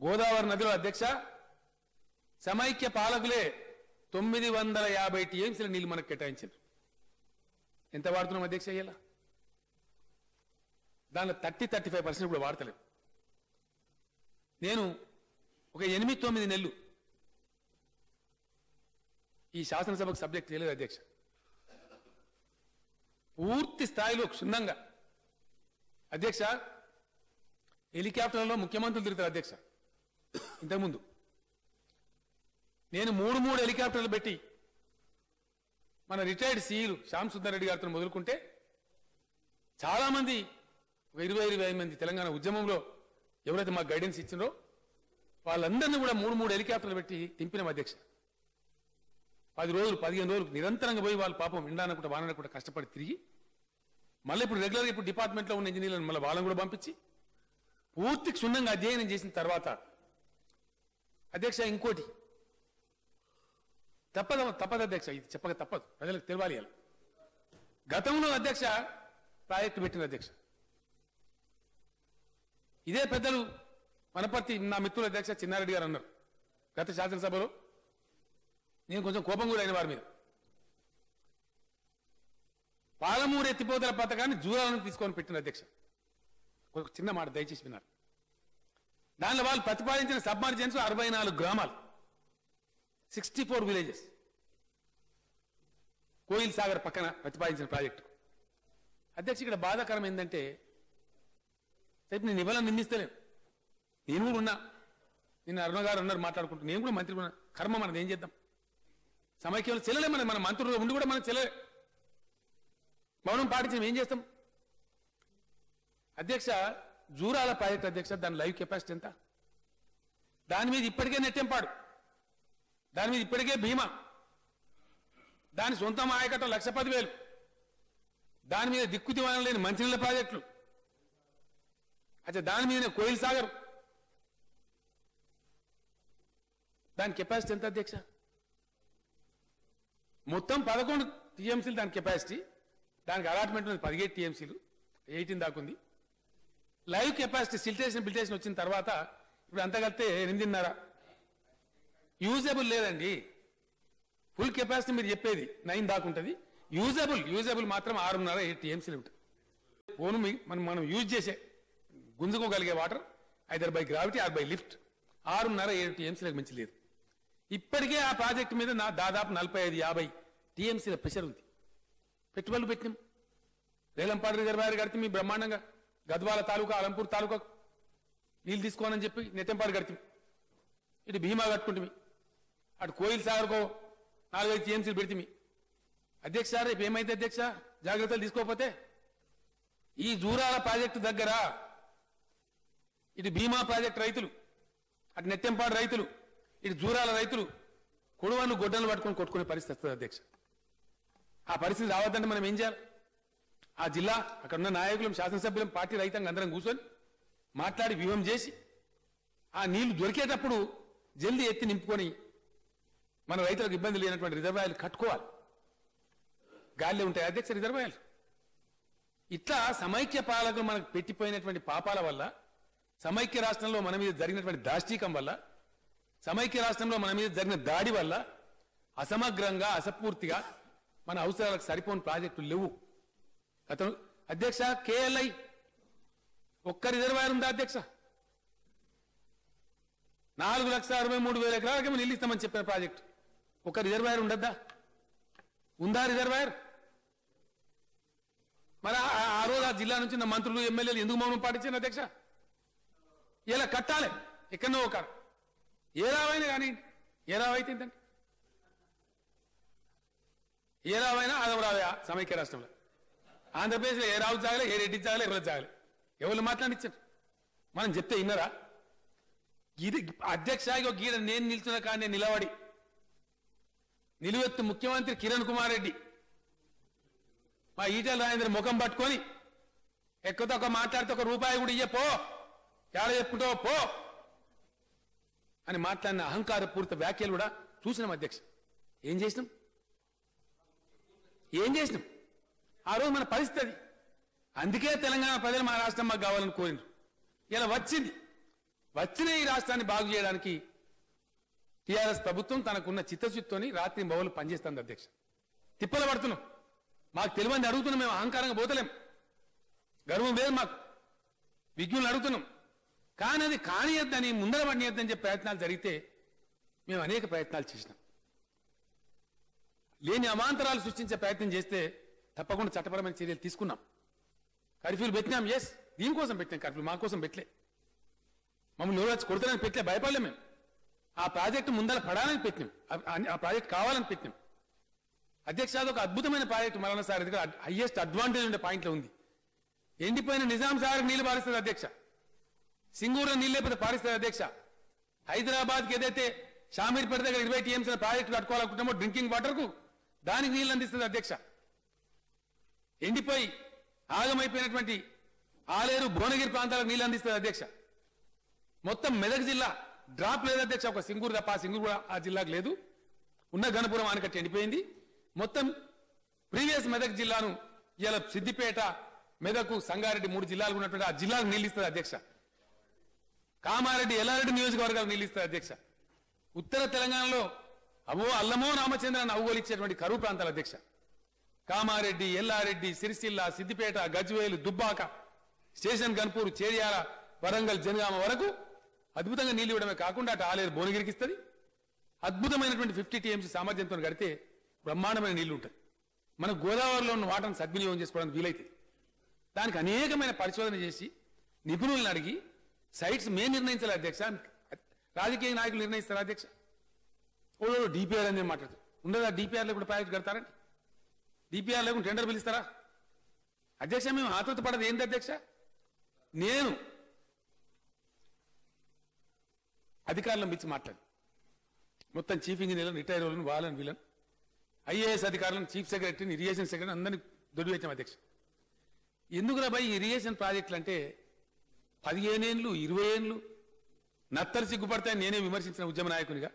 గోదావరి నదిలో అధ్యక్ష సమైక్య పాలకులే 950 టీఎంసీల నీళ్లు మనకు కేటాయించారు. ఎంత వాడుతున్నాం అధ్యక్ష? అయ్యేలా దానిలో 30-35% కూడా వాడతలేదు. నేను ఒక 8-9 నెలలు ఈ శాసనసభకు సబ్జెక్ట్ చేయలేదు అధ్యక్ష. పూర్తి స్థాయిలో క్షుణ్ణంగా అధ్యక్ష హెలికాప్టర్లలో ముఖ్యమంత్రులు తిరుగుతారు అధ్యక్ష. ఇంతకుముందు నేను 3 హెలికాప్టర్లు పెట్టి మన రిటైర్డ్ సీఈలు శ్యామ్ సుందర్ రెడ్డి గారితో మొదలుకుంటే చాలా మంది ఒక 20-25 మంది తెలంగాణ ఉద్యమంలో ఎవరైతే మాకు గైడెన్స్ ఇచ్చినో వాళ్ళందరినీ కూడా 3 హెలికాప్టర్లు పెట్టి తింపినాం అధ్యక్ష. 10 రోజులు 15 రోజులు నిరంతరంగా పోయి వాళ్ళు పాపం ఎండానకుండా వానకుండా కష్టపడి తిరిగి మళ్ళీ ఇప్పుడు రెగ్యులర్గా ఇప్పుడు డిపార్ట్మెంట్లో ఉన్న ఇంజనీర్లను మళ్ళీ వాళ్ళని కూడా పంపించి పూర్తి క్షుణ్ణంగా అధ్యయనం చేసిన తర్వాత అధ్యక్ష ఇంకోటి తప్పదు అధ్యక్ష, ఇది చెప్పక తప్పదు, ప్రజలకు తెలియాలి. గతంలో అధ్యక్ష ప్రాజెక్టు పెట్టిన అధ్యక్ష ఇదే పెద్దలు వనపర్తి నా మిత్రుల అధ్యక్ష చిన్నారెడ్డి గారు అన్నారు గత శాసనసభలో, నేను కొంచెం కోపం కూడా అయిన వారి మీద. పాలమూరు ఎత్తిపోతల పథకాన్ని జూరాలను తీసుకొని పెట్టిన అధ్యక్ష. ఒక చిన్న మాట దయచేసి విన్నారు. దానిలో వాళ్ళు ప్రతిపాదించిన సబ్మర్జెన్స్ 64 గ్రామాలు, 64 విలేజెస్, కోయిల్ సాగర్ పక్కన ప్రతిపాదించిన ప్రాజెక్టు. అధ్యక్ష ఇక్కడ బాధాకరం ఏంటంటే రేపు నేను ఇవ్వాలని నిందిస్తలేను, నేను కూడా ఉన్నా, నిన్న అరుణ గారు ఉన్నారు మాట్లాడుకుంటూ, నేను కూడా మంత్రి ఉన్నా. కర్మ మనది, ఏం చేద్దాం? సమైక్యంలో చెల్లలే మన మంత్రులు ఉండి కూడా మనం చెల్లలే, మౌనం పాటించడం ఏం చేస్తాం? అధ్యక్ష జూరాల ప్రాజెక్ట్ అధ్యక్ష దాని లైవ్ కెపాసిటీ ఎంత? దాని మీద ఇప్పటికే నెట్టెంపాడు, దాని మీద ఇప్పటికే భీమా, దాని సొంతం ఆయకట్టం 1,10,000, దాని మీద దిక్కు దివాణం లేని మంచినీళ్ళ ప్రాజెక్టులు, అచ్చా దాని మీద కోయిల్ సాగర్, దాని కెపాసిటీ ఎంత అధ్యక్ష? మొత్తం 11 టీఎంసీలు దాని కెపాసిటీ, దానికి అలాట్మెంట్ ఉంది 17 టీఎంసీలు, 18 దాకా ఉంది. లైవ్ కెపాసిటీ సిల్టేషన్ బిల్టేషన్ వచ్చిన తర్వాత ఇప్పుడు అంతా కలిపితే 8.5. యూజబుల్ లేదండి. ఫుల్ కెపాసిటీ మీరు చెప్పేది 9 దాకా ఉంటుంది, యూజబుల్ మాత్రం 6.5-7 టీఎంసీలు ఉంటుంది. పోను మనం యూజ్ చేసే గుంజుకోగలిగే water either by gravity or by lift 6.5-7 టీఎంసీలకు మించి లేదు. ఇప్పటికే ఆ ప్రాజెక్టు మీద దాదాపు 45-50 టీఎంసీల ప్రెషర్ ఉంది. పెట్టుబడులు పెట్టినాం, రేలంపాడు రిజర్వాయర్ కడితే మీ బ్రహ్మాండంగా గద్వాల తాలూకా అలంపూర్ తాలూకా నీళ్ళు తీసుకోనని చెప్పి నెట్టెంపాడు కడితే, ఇటు భీమా కట్టుకుంటుంది, అటు కోయిల్ సాగర్కో 4-5 టీఎంసీలు పెడితే. అధ్యక్ష రేపు ఏమైతే అధ్యక్ష జాగ్రత్తలు తీసుకోకపోతే ఈ జూరాల ప్రాజెక్టు దగ్గర ఇటు భీమా ప్రాజెక్టు రైతులు, అటు నెట్టెంపాడు రైతులు, ఇటు జూరాల రైతులు కొడువన్ను గొడ్డలు పట్టుకొని కొట్టుకునే పరిస్థితి వస్తుంది అధ్యక్ష. ఆ పరిస్థితి రావద్దంటే మనం ఏం చేయాలి? ఆ జిల్లా అక్కడ ఉన్న నాయకులం శాసనసభ్యులం పార్టీ రైతాంగం అందరం కూర్చొని మాట్లాడి వ్యూహం చేసి ఆ నీళ్లు దొరికేటప్పుడు జల్దీ ఎత్తి నింపుకొని మన రైతులకు ఇబ్బంది లేనటువంటి రిజర్వాయర్లు కట్టుకోవాలి. గాలిలో ఉంటాయి అధ్యక్ష రిజర్వాయర్లు. ఇట్లా సమైక్య పాలకులు మనకు పెట్టిపోయినటువంటి పాపాల వల్ల, సమైక్య రాష్ట్రంలో మన మీద జరిగినటువంటి దాష్టీకం వల్ల, సమైక్య రాష్ట్రంలో మన మీద జరిగిన దాడి వల్ల అసమగ్రంగా అసపూర్తిగా మన అవసరాలకు సరిపోని ప్రాజెక్టులు లేవు. అతను అధ్యక్ష కేఎల్ఐ ఒక్క రిజర్వాయర్ ఉందా అధ్యక్ష? 4,63,000 ఎకరాలకి మేము నీళ్ళు ఇస్తామని చెప్పిన ప్రాజెక్టు ఒక రిజర్వాయర్ ఉండద్దా? ఉందా రిజర్వాయర్? మరి ఆ రోజు ఆ జిల్లా నుంచి నా మంత్రులు ఎమ్మెల్యేలు ఎందుకు మౌనం పాటించారు అధ్యక్ష? ఇలా కట్టాలి ఎక్కడో ఒక ఏ రావైనా కానీ ఏ రావైతే ఏంటంటే ఏ రావైనా అది రావా సమైక్య రాష్ట్రంలో. ఆంధ్రప్రదేశ్లో ఏ రావు జాగలే, ఏ రెడ్డి జాగలే, ఎవరు జాగలే, ఎవరు మాట్లాడించారు? మనం చెప్తే విన్నారా? ఇది అధ్యక్ష గీడ నేను నిల్చున్న కానీ నిలబడి నిలువెత్తు ముఖ్యమంత్రి కిరణ్ కుమార్ రెడ్డి మా ఈటెల రాజేంద్ర ముఖం పట్టుకొని ఎక్కువతో ఒక మాట్లాడితే ఒక రూపాయి కూడా ఇయ్యపో, ఏడ చెప్పుకుంటావో పో అని మాట్లాడిన అహంకార పూరిత వ్యాఖ్యలు కూడా చూసినాం అధ్యక్ష. ఏం చేసినాం? ఆ రోజు మన పరిస్థితి. అందుకే తెలంగాణ ప్రజలు మా రాష్ట్రం మాకు కావాలని కోరినారు. ఇలా వచ్చిన ఈ రాష్ట్రాన్ని బాగు చేయడానికి టీఆర్ఎస్ ప్రభుత్వం తనకున్న చిత్తశుద్ధితోని రాత్రి బౌలు పనిచేస్తుంది అధ్యక్ష. తిప్పలు పడుతున్నాం, మాకు తెలియని అడుగుతున్నాం, మేము అహంకారంగా పోతలేం, గర్వం లేదు మాకు, విజ్ఞులు అడుగుతున్నాం. కానీ అది కానియద్దని ముందర పడియద్దని చెప్పే ప్రయత్నాలు జరిగితే మేము అనేక ప్రయత్నాలు చేసినాం. లేని అవాంతరాలు సృష్టించే ప్రయత్నం చేస్తే తప్పకుండా చట్టపరమైన చర్యలు తీసుకున్నాం. కర్ఫ్యూలు పెట్టినాం, ఎస్ దీనికోసం పెట్టినాం కర్ఫ్యూ, మా కోసం పెట్టలే, మమ్మల్ని ఎవరు వచ్చి కొడతారని పెట్టలే, భయపడలే. మేము ఆ ప్రాజెక్టు ముందర పడాలని పెట్టినాం, ఆ ప్రాజెక్ట్ కావాలని పెట్టినాం అధ్యక్ష. అది ఒక అద్భుతమైన ప్రాజెక్టు, మరణ సార్ ఇది హైయెస్ట్ అడ్వాంటేజ్ ఉండే పాయింట్లో ఉంది. ఎండిపోయిన నిజాం సాగర్ నీళ్లు పారిస్తుంది అధ్యక్ష, సింగూరు నీళ్ళు లేకపోతే పారిస్తుంది అధ్యక్ష. హైదరాబాద్కి ఏదైతే షామీర్పేట దగ్గర 20 TMC ప్రాజెక్టు కట్టుకోవాలనుకుంటామో డ్రింకింగ్ వాటర్కు, దానికి నీళ్ళు అందిస్తుంది అధ్యక్ష. ఎండిపోయి ఆగమైపోయినటువంటి ఆలేరు భువనగిరి ప్రాంతాలకు నీళ్ళు అందిస్తుంది అధ్యక్ష. మొత్తం మెదక్ జిల్లా డ్రాప్ లేదు అధ్యక్ష, ఒక సింగూరు తప్ప, ఆ సింగూరు కూడా ఆ జిల్లాకు లేదు. ఉన్న గణపురం ఆనకట్ట ఎండిపోయింది. మొత్తం ప్రీవియస్ మెదక్ జిల్లాను ఇలా సిద్దిపేట, మెదకు, సంగారెడ్డి 3 జిల్లాలు ఉన్నటువంటి ఆ జిల్లాకు నీళ్ళు ఇస్తుంది అధ్యక్ష. కామారెడ్డి, ఎల్లారెడ్డి నియోజకవర్గాలకు నీళ్ళు ఇస్తుంది అధ్యక్ష. ఉత్తర తెలంగాణలో అల్లమో రామచంద్రాన్ని అవగోలిచ్చేటువంటి కరువు ప్రాంతాల అధ్యక్ష. కామారెడ్డి, ఎల్లారెడ్డి, సిరిసిల్ల, సిద్దిపేట, గజ్వేలు, దుబ్బాక, స్టేషన్ గన్పూర్, చేర్యాల, వరంగల్, జనగామ వరకు అద్భుతంగా నీళ్లు ఇవ్వడమే కాకుండా అటు ఆలేరు భువనగిరికి ఇస్తుంది. అద్భుతమైనటువంటి 50 TMC సామర్థ్యంతో కడితే బ్రహ్మాండమైన నీళ్లు ఉంటాయి. మన గోదావరిలో ఉన్న వాటను సద్వినియోగం చేసుకోవడానికి వీలైతే దానికి అనేకమైన పరిశోధన చేసి నిపుణులను అడిగి సైట్స్ మేము నిర్ణయించాలి అధ్యక్ష. రాజకీయ నాయకులు నిర్ణయిస్తారు అధ్యక్ష. ఓ డిపిఆర్ అని మాట్లాడుతారు, ఉండదా? డిపిఆర్ లేకుండా ప్రాజెక్ట్ కడతారండి? డిపిఆర్ లేకుండా టెండర్ పిలుస్తారా అధ్యక్ష? మేము ఆతృత పడదు ఏంటి అధ్యక్ష? నేను అధికారులను పిలిచి మాట్లాడి మొత్తం చీఫ్ ఇంజనీర్లను, రిటైర్ వాళ్ళని, వాళ్ళని వీళ్ళని, IAS అధికారులను, చీఫ్ సెక్రటరీని, ఇరిగేషన్ సెక్రటరీ అందరినీ దొడ్డు పెట్టాం అధ్యక్ష. ఎందుకు రాబాయి ఇరిగేషన్ ప్రాజెక్టులు అంటే 15 ఏళ్ళు 20 ఏళ్ళు నత్తలు సిగ్గుపడతాయని నేనే విమర్శించిన ఉద్యమ నాయకునిగా.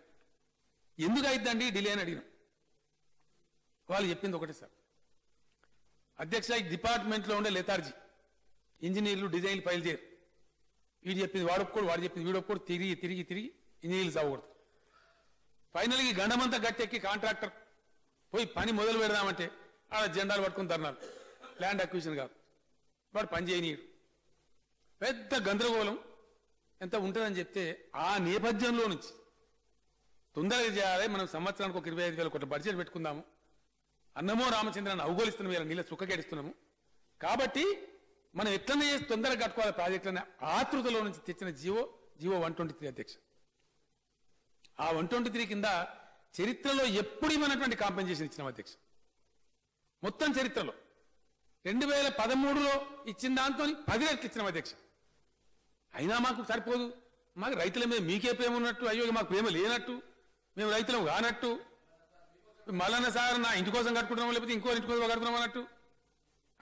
ఎందుకు అయిద్దండి డిలే అని అడిగిన వాళ్ళు చెప్పింది ఒకటే సార్ అధ్యక్ష, ఈ డిపార్ట్మెంట్లో ఉండే లెథార్జీ, ఇంజనీర్లు డిజైన్లు ఫైల్ చేయరు. వీడు చెప్పింది వాడొక్కడు, వాడు చెప్పింది వీడొక్కడు, తిరిగి తిరిగి తిరిగి ఇంజనీర్లు సాగకూడదు. ఫైనల్గా గండమంతా గట్టెక్కి కాంట్రాక్టర్ పోయి పని మొదలు పెడదామంటే ఆడ జెండాలు పట్టుకుని ధర్నాలు, ల్యాండ్ అక్విజిషన్ కాదు, వాడు పని చేయనీయడు. పెద్ద గందరగోళం ఎంత ఉంటుందని చెప్తే ఆ నేపథ్యంలో నుంచి తొందరగా చేయాలి, మనం సంవత్సరానికి ఒక 25,000 కోట్ల బడ్జెట్ పెట్టుకుందాము, అన్నమో రామచంద్రాన్ని అవగోలిస్తున్నాము, ఇలా నీళ్ళ చుక్కకేడిస్తున్నాము, కాబట్టి మనం ఎట్లనే చేసి తొందరగా కట్టుకోవాలి ప్రాజెక్టులని ఆతృతలో నుంచి తెచ్చిన జీవో 123 అధ్యక్ష. ఆ 123 కింద చరిత్రలో ఎప్పుడు ఇవ్వనటువంటి కాంపెన్సేషన్ ఇచ్చినాం అధ్యక్ష. మొత్తం చరిత్రలో 2013లో ఇచ్చిన దాంతో 10 రెట్లు ఇచ్చినాం అధ్యక్ష. అయినా మాకు సరిపోదు, మాకు రైతుల మీద మీకే ప్రేమ ఉన్నట్టు, అయ్యో మాకు ప్రేమ లేనట్టు, మేము రైతులం కానట్టు, మల్లన్న సార్ నా ఇంటి కోసం కట్టుకుంటున్నాం లేకపోతే ఇంకో ఇంటి కోసం కడుతున్నాం అన్నట్టు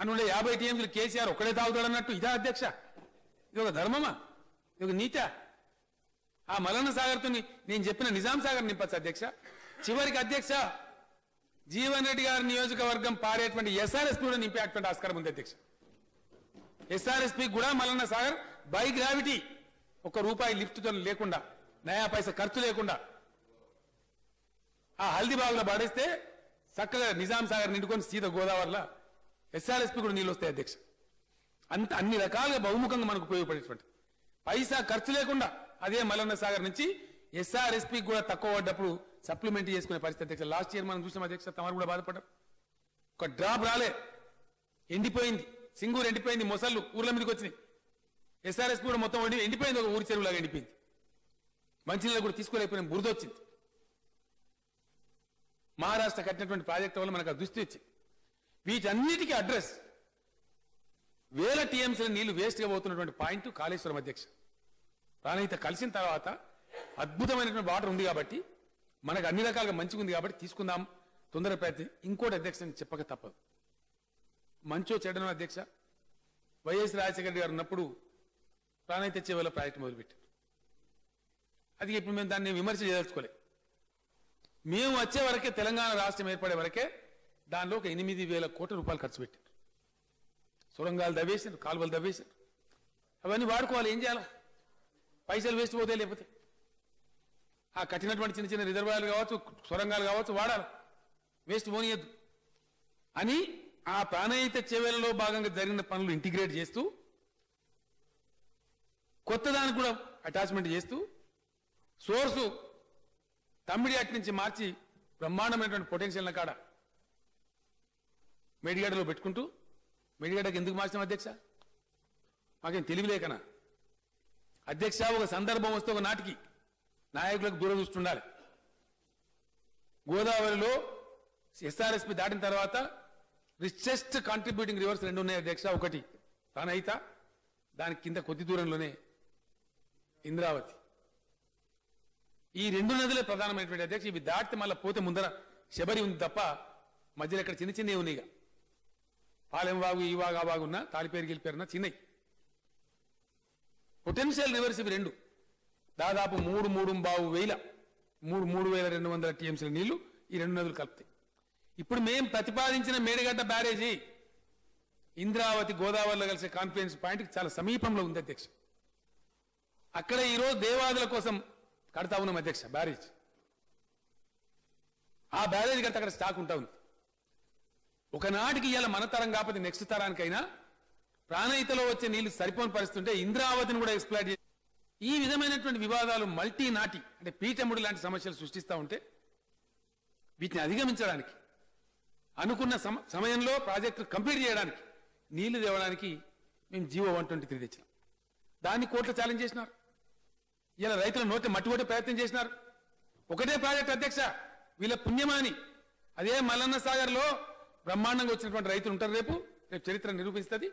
అనుండే 50 టీఎంసీలు కేసీఆర్ ఒక్కడే తాగుతాడన్నట్టు ఇదా అధ్యక్ష? ఇది ఒక ధర్మమా? ఇది ఒక నీతా? ఆ మల్లన్న సాగర్తో నేను చెప్పిన నిజాం సాగర్ నింపచ్చు అధ్యక్ష. చివరికి అధ్యక్ష జీవన్ రెడ్డి గారి నియోజకవర్గం పారేటువంటి ఎస్ఆర్ఎస్పీ కూడా నింపేటువంటి ఆస్కారం ఉంది అధ్యక్ష. ఎస్ఆర్ఎస్పీ కూడా మల్లన్న సాగర్ బై గ్రావిటీ, ₹1 లిఫ్ట్తో లేకుండా, నయా పైసా ఖర్చు లేకుండా ఆ హల్దీబాగులో పడేస్తే చక్కగా నిజాం సాగర్ నిండుకొని సీత గోదావరిలో ఎస్ఆర్ఎస్పీ కూడా నీళ్ళు వస్తాయి అధ్యక్ష. అన్ని రకాలుగా బహుముఖంగా మనకు ఉపయోగపడేటువంటి పైసా ఖర్చు లేకుండా అదే మల్లన్న సాగర్ నుంచి ఎస్ఆర్ఎస్పీ కూడా తక్కువ పడ్డప్పుడు సప్లిమెంట్ చేసుకునే పరిస్థితి అధ్యక్ష. లాస్ట్ ఇయర్ మనం చూసాం అధ్యక్ష, తమరు కూడా బాధపడ్డారు. ఒక డ్రాప్ రాలే, ఎండిపోయింది. సింగూరు ఎండిపోయింది, మొసళ్ళు ఊర్ల మీదకి వచ్చినాయి. ఎస్ఆర్ఎస్పీ కూడా మొత్తం ఎండిపోయింది, ఒక ఊరి చెరువులాగా ఎండిపోయింది. మంచినీళ్ళు కూడా తీసుకోలేకపోయిన బురద వచ్చింది. మహారాష్ట్ర కట్టినటువంటి ప్రాజెక్టు వల్ల మనకు దుస్థితి వచ్చింది. వీటన్నిటికీ అడ్రస్ వేల టీఎంసీల నీళ్లు వేస్ట్గా పోతున్నటువంటి పాయింట్ కాళేశ్వరం అధ్యక్ష. ప్రాణహిత కలిసిన తర్వాత అద్భుతమైనటువంటి వాటర్ ఉంది కాబట్టి, మనకు అన్ని రకాలుగా మంచిగా ఉంది కాబట్టి తీసుకుందాం తొందర ప్రయత్నం. ఇంకోటి అధ్యక్ష చెప్పక తప్పదు, మంచో చెడ్డనో అధ్యక్ష, వైఎస్ రాజశేఖర గారు ఉన్నప్పుడు ప్రాణహిత చేవల ప్రాజెక్టు మొదలుపెట్టారు. అది ఇప్పుడు మేము దాన్ని విమర్శ చేయదలుచుకోలే. మేము వచ్చే వరకే, తెలంగాణ రాష్ట్రం ఏర్పడే వరకే దానిలో ఒక 8,000 కోట్ల రూపాయలు ఖర్చు పెట్టారు. సొరంగాలు దవ్వేశారు, కాలువలు దవ్వేశారు. అవన్నీ వాడుకోవాలి, ఏం చేయాలి? పైసలు వేస్ట్ పోతే లేకపోతే ఆ కట్టినటువంటి చిన్న చిన్న రిజర్వాయర్లు కావచ్చు, సొరంగాలు కావచ్చు, వాడాలి, వేస్ట్ పోనీయద్దు అని ఆ ప్రాణహిత చేవేలలో భాగంగా జరిగిన పనులు ఇంటిగ్రేట్ చేస్తూ, కొత్త దానికి కూడా అటాచ్మెంట్ చేస్తూ, సోర్సు తమ్మిడి అటు నుంచి మార్చి బ్రహ్మాండమైనటువంటి పొటెన్షియల్ కాడ మేడిగడ్డలో పెట్టుకుంటూ, మేడిగడ్డకి ఎందుకు మార్చాం అధ్యక్ష? మాకేం తెలివిలేకనా అధ్యక్ష? ఒక సందర్భం వస్తే ఒక నాటికి నాయకులకు దూరం చూస్తుండాలి. గోదావరిలో ఎస్ఆర్ఎస్పీ దాటిన తర్వాత రిచెస్ట్ కాంట్రిబ్యూటింగ్ రివర్స్ 2 ఉన్నాయి అధ్యక్ష. ఒకటి ప్రాణహిత, దానికి కింద కొద్ది దూరంలోనే ఇంద్రావతి. ఈ 2 నదులే ప్రధానమైనటువంటి అధ్యక్ష. ఇవి దాటితే మళ్ళీ పోతే ముందర శబరి ఉంది తప్ప మధ్యలో ఇక్కడ చిన్న చిన్నవి ఉన్నాయి. పాలెం వాగు, ఈ వాగు, ఆ వాగు ఉన్నా, తాలిపేరు గెలిపేరున్నా చిన్నవి. పొటెన్షియల్ రివర్స్ ఇవి 2. దాదాపు 3,200 టీఎంసీల నీళ్లు ఈ 2 నదులు కలుపుతాయి. ఇప్పుడు మేము ప్రతిపాదించిన మేడిగడ్డ బ్యారేజీ ఇంద్రావతి గోదావరిలో కలిసే కాన్ఫిడెన్స్ పాయింట్కి చాలా సమీపంలో ఉంది అధ్యక్ష. అక్కడ ఈరోజు దేవాదుల కోసం కడతా ఉన్నాం అధ్యక్ష బ్యారేజ్. ఆ బ్యారేజ్ కడితే అక్కడ స్టాక్ ఉంటా ఉంది. ఒకనాటికి ఇవాళ మన తరం కాకపోతే నెక్స్ట్ తరానికైనా ప్రాణహితలో వచ్చే నీళ్లు సరిపోని పరిస్థితి ఉంటే ఇంద్రావతిని కూడా ఎక్స్ప్లాయిట్ చేసి ఈ విధమైనటువంటి వివాదాలు మల్టీ నాటి అంటే పీఠముడి లాంటి సమస్యలు సృష్టిస్తూ ఉంటే వీటిని అధిగమించడానికి అనుకున్న సమయంలో ప్రాజెక్టు కంప్లీట్ చేయడానికి నీళ్లు తేవడానికి మేము జీవో 123 తెచ్చినాం. దాన్ని కోర్టులో ఛాలెంజ్ చేసినారు. ఇలా రైతుల నోటి మట్టి కొట్టే ప్రయత్నం చేసినారు. ఒకటే ప్రాజెక్ట్ అధ్యక్ష, వీళ్ళ పుణ్యమాని అదే మల్లన్న సాగర్ లో బ్రహ్మాండంగా వచ్చినటువంటి రైతులు ఉంటారు. రేపు చరిత్ర నిరూపిస్తుంది.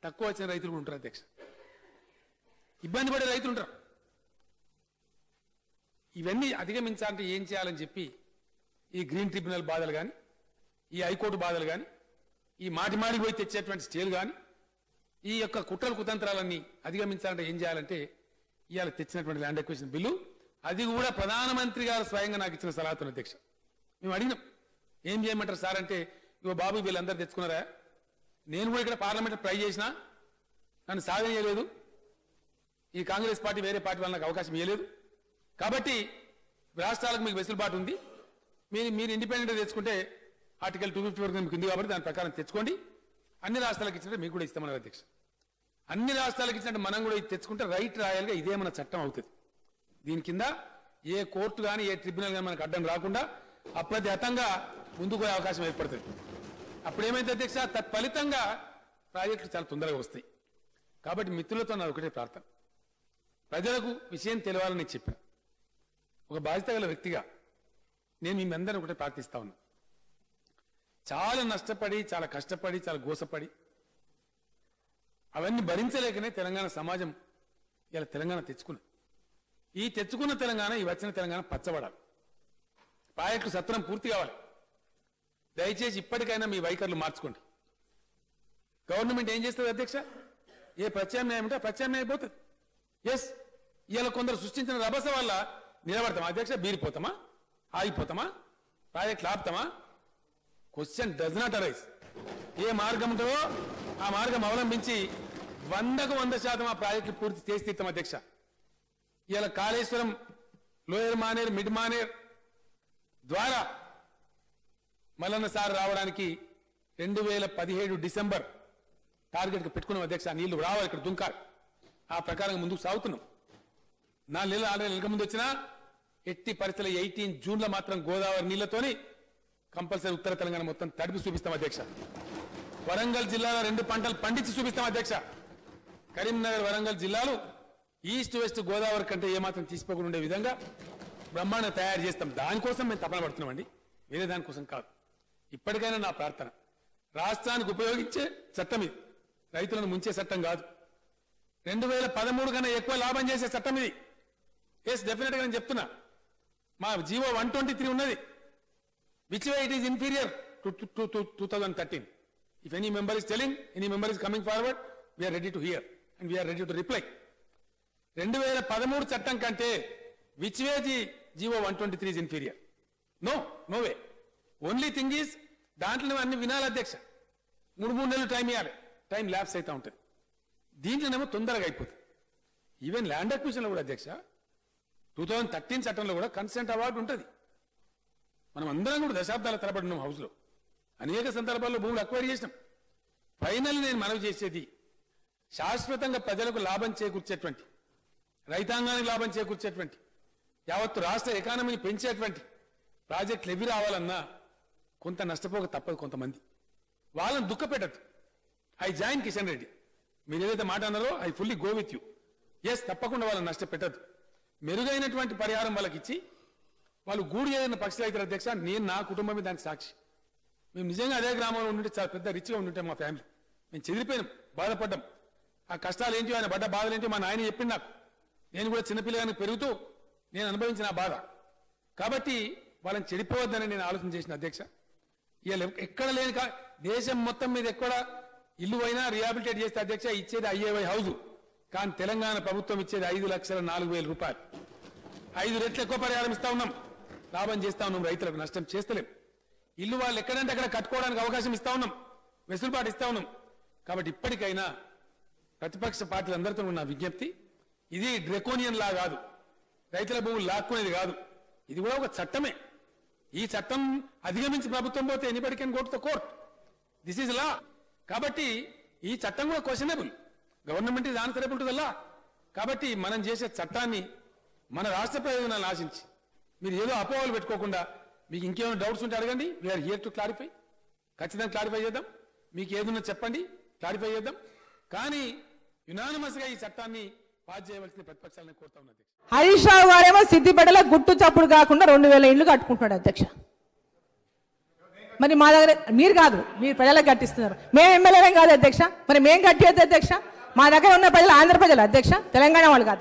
తక్కువ వచ్చిన రైతులు కూడా ఉంటారు అధ్యక్ష. ఇబ్బంది పడే రైతులు ఉంటారు. ఇవన్నీ అధిగమించాలంటే ఏం చేయాలని చెప్పి ఈ గ్రీన్ ట్రిబ్యునల్ బాధలు కానీ, ఈ హైకోర్టు బాధలు కానీ, ఈ మాటిమాడికి పోయి తెచ్చేటువంటి స్టేలు కానీ, ఈ యొక్క కుట్రల కుతంత్రాలన్నీ అధిగమించాలంటే ఏం చేయాలంటే ఇవాళ తెచ్చినటువంటి ల్యాండ్ ఎక్విజిషన్ బిల్లు, అది కూడా ప్రధానమంత్రి గారు స్వయంగా నాకు ఇచ్చిన సలహాతో అధ్యక్ష. మేము అడిగినాం ఏం చేయమంటారు సార్ అంటే, ఇగో బాబు వీళ్ళందరూ తెచ్చుకున్నారా, నేను కూడా ఇక్కడ పార్లమెంట్ ట్రై చేసినా నన్ను సాధన చేయలేదు, ఈ కాంగ్రెస్ పార్టీ వేరే పార్టీ వాళ్ళకి అవకాశం ఇవ్వలేదు, కాబట్టి రాష్ట్రాలకు మీకు వెసులుబాటు ఉంది, మీరు ఇండిపెండెంట్ తెచ్చుకుంటే ఆర్టికల్ 250 వరకు మీకు ఉంది కాబట్టి దాని ప్రకారం తెచ్చుకోండి, అన్ని రాష్ట్రాలకు ఇచ్చినట్టు మీకు కూడా ఇస్తామన్నారు అధ్యక్ష. అన్ని రాష్ట్రాలకు ఇచ్చినట్టు మనం కూడా ఇది తెచ్చుకుంటే రైట్ రాయల్గా ఇదే మన చట్టం అవుతుంది. దీని కింద ఏ కోర్టు కానీ ఏ ట్రిబ్యునల్ కానీ మనకు అడ్డం రాకుండా అప్రతిహతంగా ముందుకు పోయే అవకాశం ఏర్పడుతుంది. అప్పుడేమైంది అధ్యక్ష, తత్ఫలితంగా ప్రాజెక్టులు చాలా తొందరగా వస్తాయి. కాబట్టి మిత్రులతో నాకు ఒకటే ప్రార్థన, ప్రజలకు విషయం తెలియాలని చెప్పాను. ఒక బాధ్యత గల వ్యక్తిగా నేను మీ అందరినీ ఒకటే ప్రార్థిస్తా ఉన్నా. చాలా నష్టపడి, చాలా కష్టపడి, చాలా గోసపడి అవన్నీ భరించలేకనే తెలంగాణ సమాజం ఇలా తెలంగాణ తెచ్చుకున్నది. ఈ తెచ్చుకున్న తెలంగాణ, ఈ వచ్చిన తెలంగాణ పచ్చబడాలి, ప్రాజెక్టు సత్వరం పూర్తి కావాలి. దయచేసి ఇప్పటికైనా మీ వైఖరులు మార్చుకోండి. గవర్నమెంట్ ఏం చేస్తుంది అధ్యక్ష? ఏ ప్రత్యామ్నాయం ఉంటే ప్రత్యామ్నాయం పోతుంది. ఎస్, ఇవాళ కొందరు సృష్టించిన రభస వల్ల నిలబడతామా అధ్యక్ష? బీరిపోతామా? ఆగిపోతామా? ప్రాజెక్టులు ఆపుతామా? Question does not arise. ఏ మార్గం ఉంటుందో ఆ మార్గం అవలంబించి 100కు 100% ఆ ప్రాజెక్టులు పూర్తి చేసి తీర్థం అధ్యక్ష. ఇవాళ కాళేశ్వరం లోయర్ మానేర్ మిడ్ మానేర్ ద్వారా మల్లన్న సార్ రావడానికి 2017 డిసెంబర్ టార్గెట్ పెట్టుకున్నాం అధ్యక్ష. నీళ్లు రావాలి, ఇక్కడ దుంకాలి. ఆ ప్రకారం ముందుకు సాగుతున్నాం. 4 నెలలు 6 నెలల ముందు వచ్చినా ఎట్టి పరిస్థితుల 18 జూన్లో మాత్రం గోదావరి నీళ్లతోని కంపల్సరీ ఉత్తర తెలంగాణ మొత్తం తడిపి చూపిస్తాం అధ్యక్ష. వరంగల్ జిల్లాలో 2 పంటలు పండించి చూపిస్తాం అధ్యక్ష. కరీంనగర్ వరంగల్ జిల్లాలు ఈస్ట్ వెస్ట్ గోదావరి కంటే ఏమాత్రం తీసిపోకుండా ఉండే విధంగా బ్రహ్మాండం తయారు చేస్తాం. దానికోసం మేము తపన పడుతున్నామండి, వేరే దానికోసం కాదు. ఇప్పటికైనా నా ప్రార్థన, రాష్ట్రానికి ఉపయోగించే చట్టం ఇది, రైతులను ముంచే చట్టం కాదు. 2013 కన్నా ఎక్కువ లాభం చేసే చట్టం ఇది. ఎస్, డెఫినెట్ గా నేను చెప్తున్నా. మా జీవో 123 ఉన్నది, which way it is inferior to 2013. If any member is telling, any member is coming forward, we're ready to hear and we're ready to reply. 2013 చట్టం కంటే which way GO 123 is inferior? No way. Only thing is దాంట్లో అన్ని వినాలి అధ్యక్ష. 3 నెలలు టైం ఇవ్వాలి, టైం ల్యాప్స్ అవుతా ఉంటుంది. దీంట్లోనేమో తొందరగా అయిపోతుంది. ఈవెన్ ల్యాండ్ అక్విజిషన్లో కూడా అధ్యక్ష 2013 చట్టంలో కూడా కన్సెంట్ అవార్డు ఉంటుంది. మనం అందరం కూడా దశాబ్దాల తరబడి ఉన్నాం హౌస్లో, అనేక సందర్భాల్లో భూములు అక్వైర్ చేసినాం. ఫైనల్ నేను మనవి చేసేది, శాశ్వతంగా ప్రజలకు లాభం చేకూర్చేటువంటి, రైతాంగానికి లాభం చేకూర్చేటువంటి, యావత్తు రాష్ట్ర ఎకానమీని పెంచేటువంటి ప్రాజెక్టులు ఎవి రావాలన్నా కొంత నష్టపోక తప్పదు. కొంతమంది వాళ్ళని దుఃఖపెట్టద్దు. ఐ జాయిన్ కిషన్ రెడ్డి, మీరు ఏదైతే మాట అన్నారో I fully go with you. Yes, తప్పకుండా వాళ్ళని నష్టపెట్టద్దు. మెరుగైనటువంటి పరిహారం వాళ్ళకి ఇచ్చి వాళ్ళు గూడు ఏదైనా పక్షులు అయితే అధ్యక్ష, నేను నా కుటుంబమే దానికి సాక్షి. మేము నిజంగా అదే గ్రామంలో ఉంటే చాలా పెద్ద రిచ్గా ఉంటుంటే మా ఫ్యామిలీ, మేము చెదిరిపోయినాం, బాధపడ్డాం. ఆ కష్టాలు ఏంటి, ఆయన పడ్డ బాధలు ఏంటి మా నాయన చెప్పింది నాకు. నేను కూడా చిన్నపిల్లగానికి పెరుగుతూ నేను అనుభవించిన ఆ బాధ. కాబట్టి వాళ్ళని చెడిపోవద్దని నేను ఆలోచన చేసిన అధ్యక్ష. ఇవాళ ఎక్కడ లేని దేశం మొత్తం మీద ఎక్కడ ఇల్లు అయినా రిహాబిలిటేట్ చేస్తే అధ్యక్ష ఇచ్చేది ఐఏవై హౌస్, కానీ తెలంగాణ ప్రభుత్వం ఇచ్చేది 5,04,000 రూపాయలు. 5 రెట్లు ఎక్కువ పరిహారం ఇస్తా ఉన్నాం, లాభం చేస్తా ఉన్నాం, రైతులకు నష్టం చేస్తలేం. ఇల్లు వాళ్ళు ఎక్కడంటే అక్కడ కట్టుకోవడానికి అవకాశం ఇస్తా ఉన్నాం, వెసులుబాటు ఇస్తా ఉన్నాం. కాబట్టి ఇప్పటికైనా ప్రతిపక్ష పార్టీలందరితో ఉన్న విజ్ఞప్తి, ఇది డ్రెకోనియన్ లా కాదు, రైతుల భూములు లాక్కునేది కాదు. ఇది కూడా ఒక చట్టమే. ఈ చట్టం అధిగమించి ప్రభుత్వం పోతే anybody can go to the court. This is law. కాబట్టి ఈ చట్టం కూడా questionable. Government is answerable to the law. కాబట్టి మనం చేసే చట్టాన్ని మన రాష్ట్ర ప్రయోజనాలను ఆశించి మీరు ఏదో అపోహలు పెట్టుకోకుండా, మీకు ఇంకేమైనా డౌట్స్ ఉంటే అడగండి, వీఆర్ హియర్ టు క్లారిఫై. ఖచ్చితంగా క్లారిఫై చేద్దాం. మీకు ఏదున్నా చెప్పండి, క్లారిఫై చేద్దాం. కానీ యునానిమస్ గా ఈ చట్టాన్ని పాస్ చేయవలసిన ప్రతిపక్షాలను కోరుతా ఉన్నా అధ్యక్ష. హరీష్ రావు గారేమో సిద్దిపేటలో గుట్టు చప్పుడు కాకుండా 2000 ఇళ్లు కట్టుకుంటున్నాడు అధ్యక్ష. మరి మా దగ్గర మీరు కాదు, మీరు ప్రజలకు కట్టిస్తున్నారు. మేము ఎమ్మెల్యేలం కాదు అధ్యక్ష, మరి మేము కట్టేది అధ్యక్ష. మా దగ్గర ఉన్న ప్రజలు ఆంధ్ర ప్రజలు అధ్యక్ష, తెలంగాణ వాళ్ళు కాదు.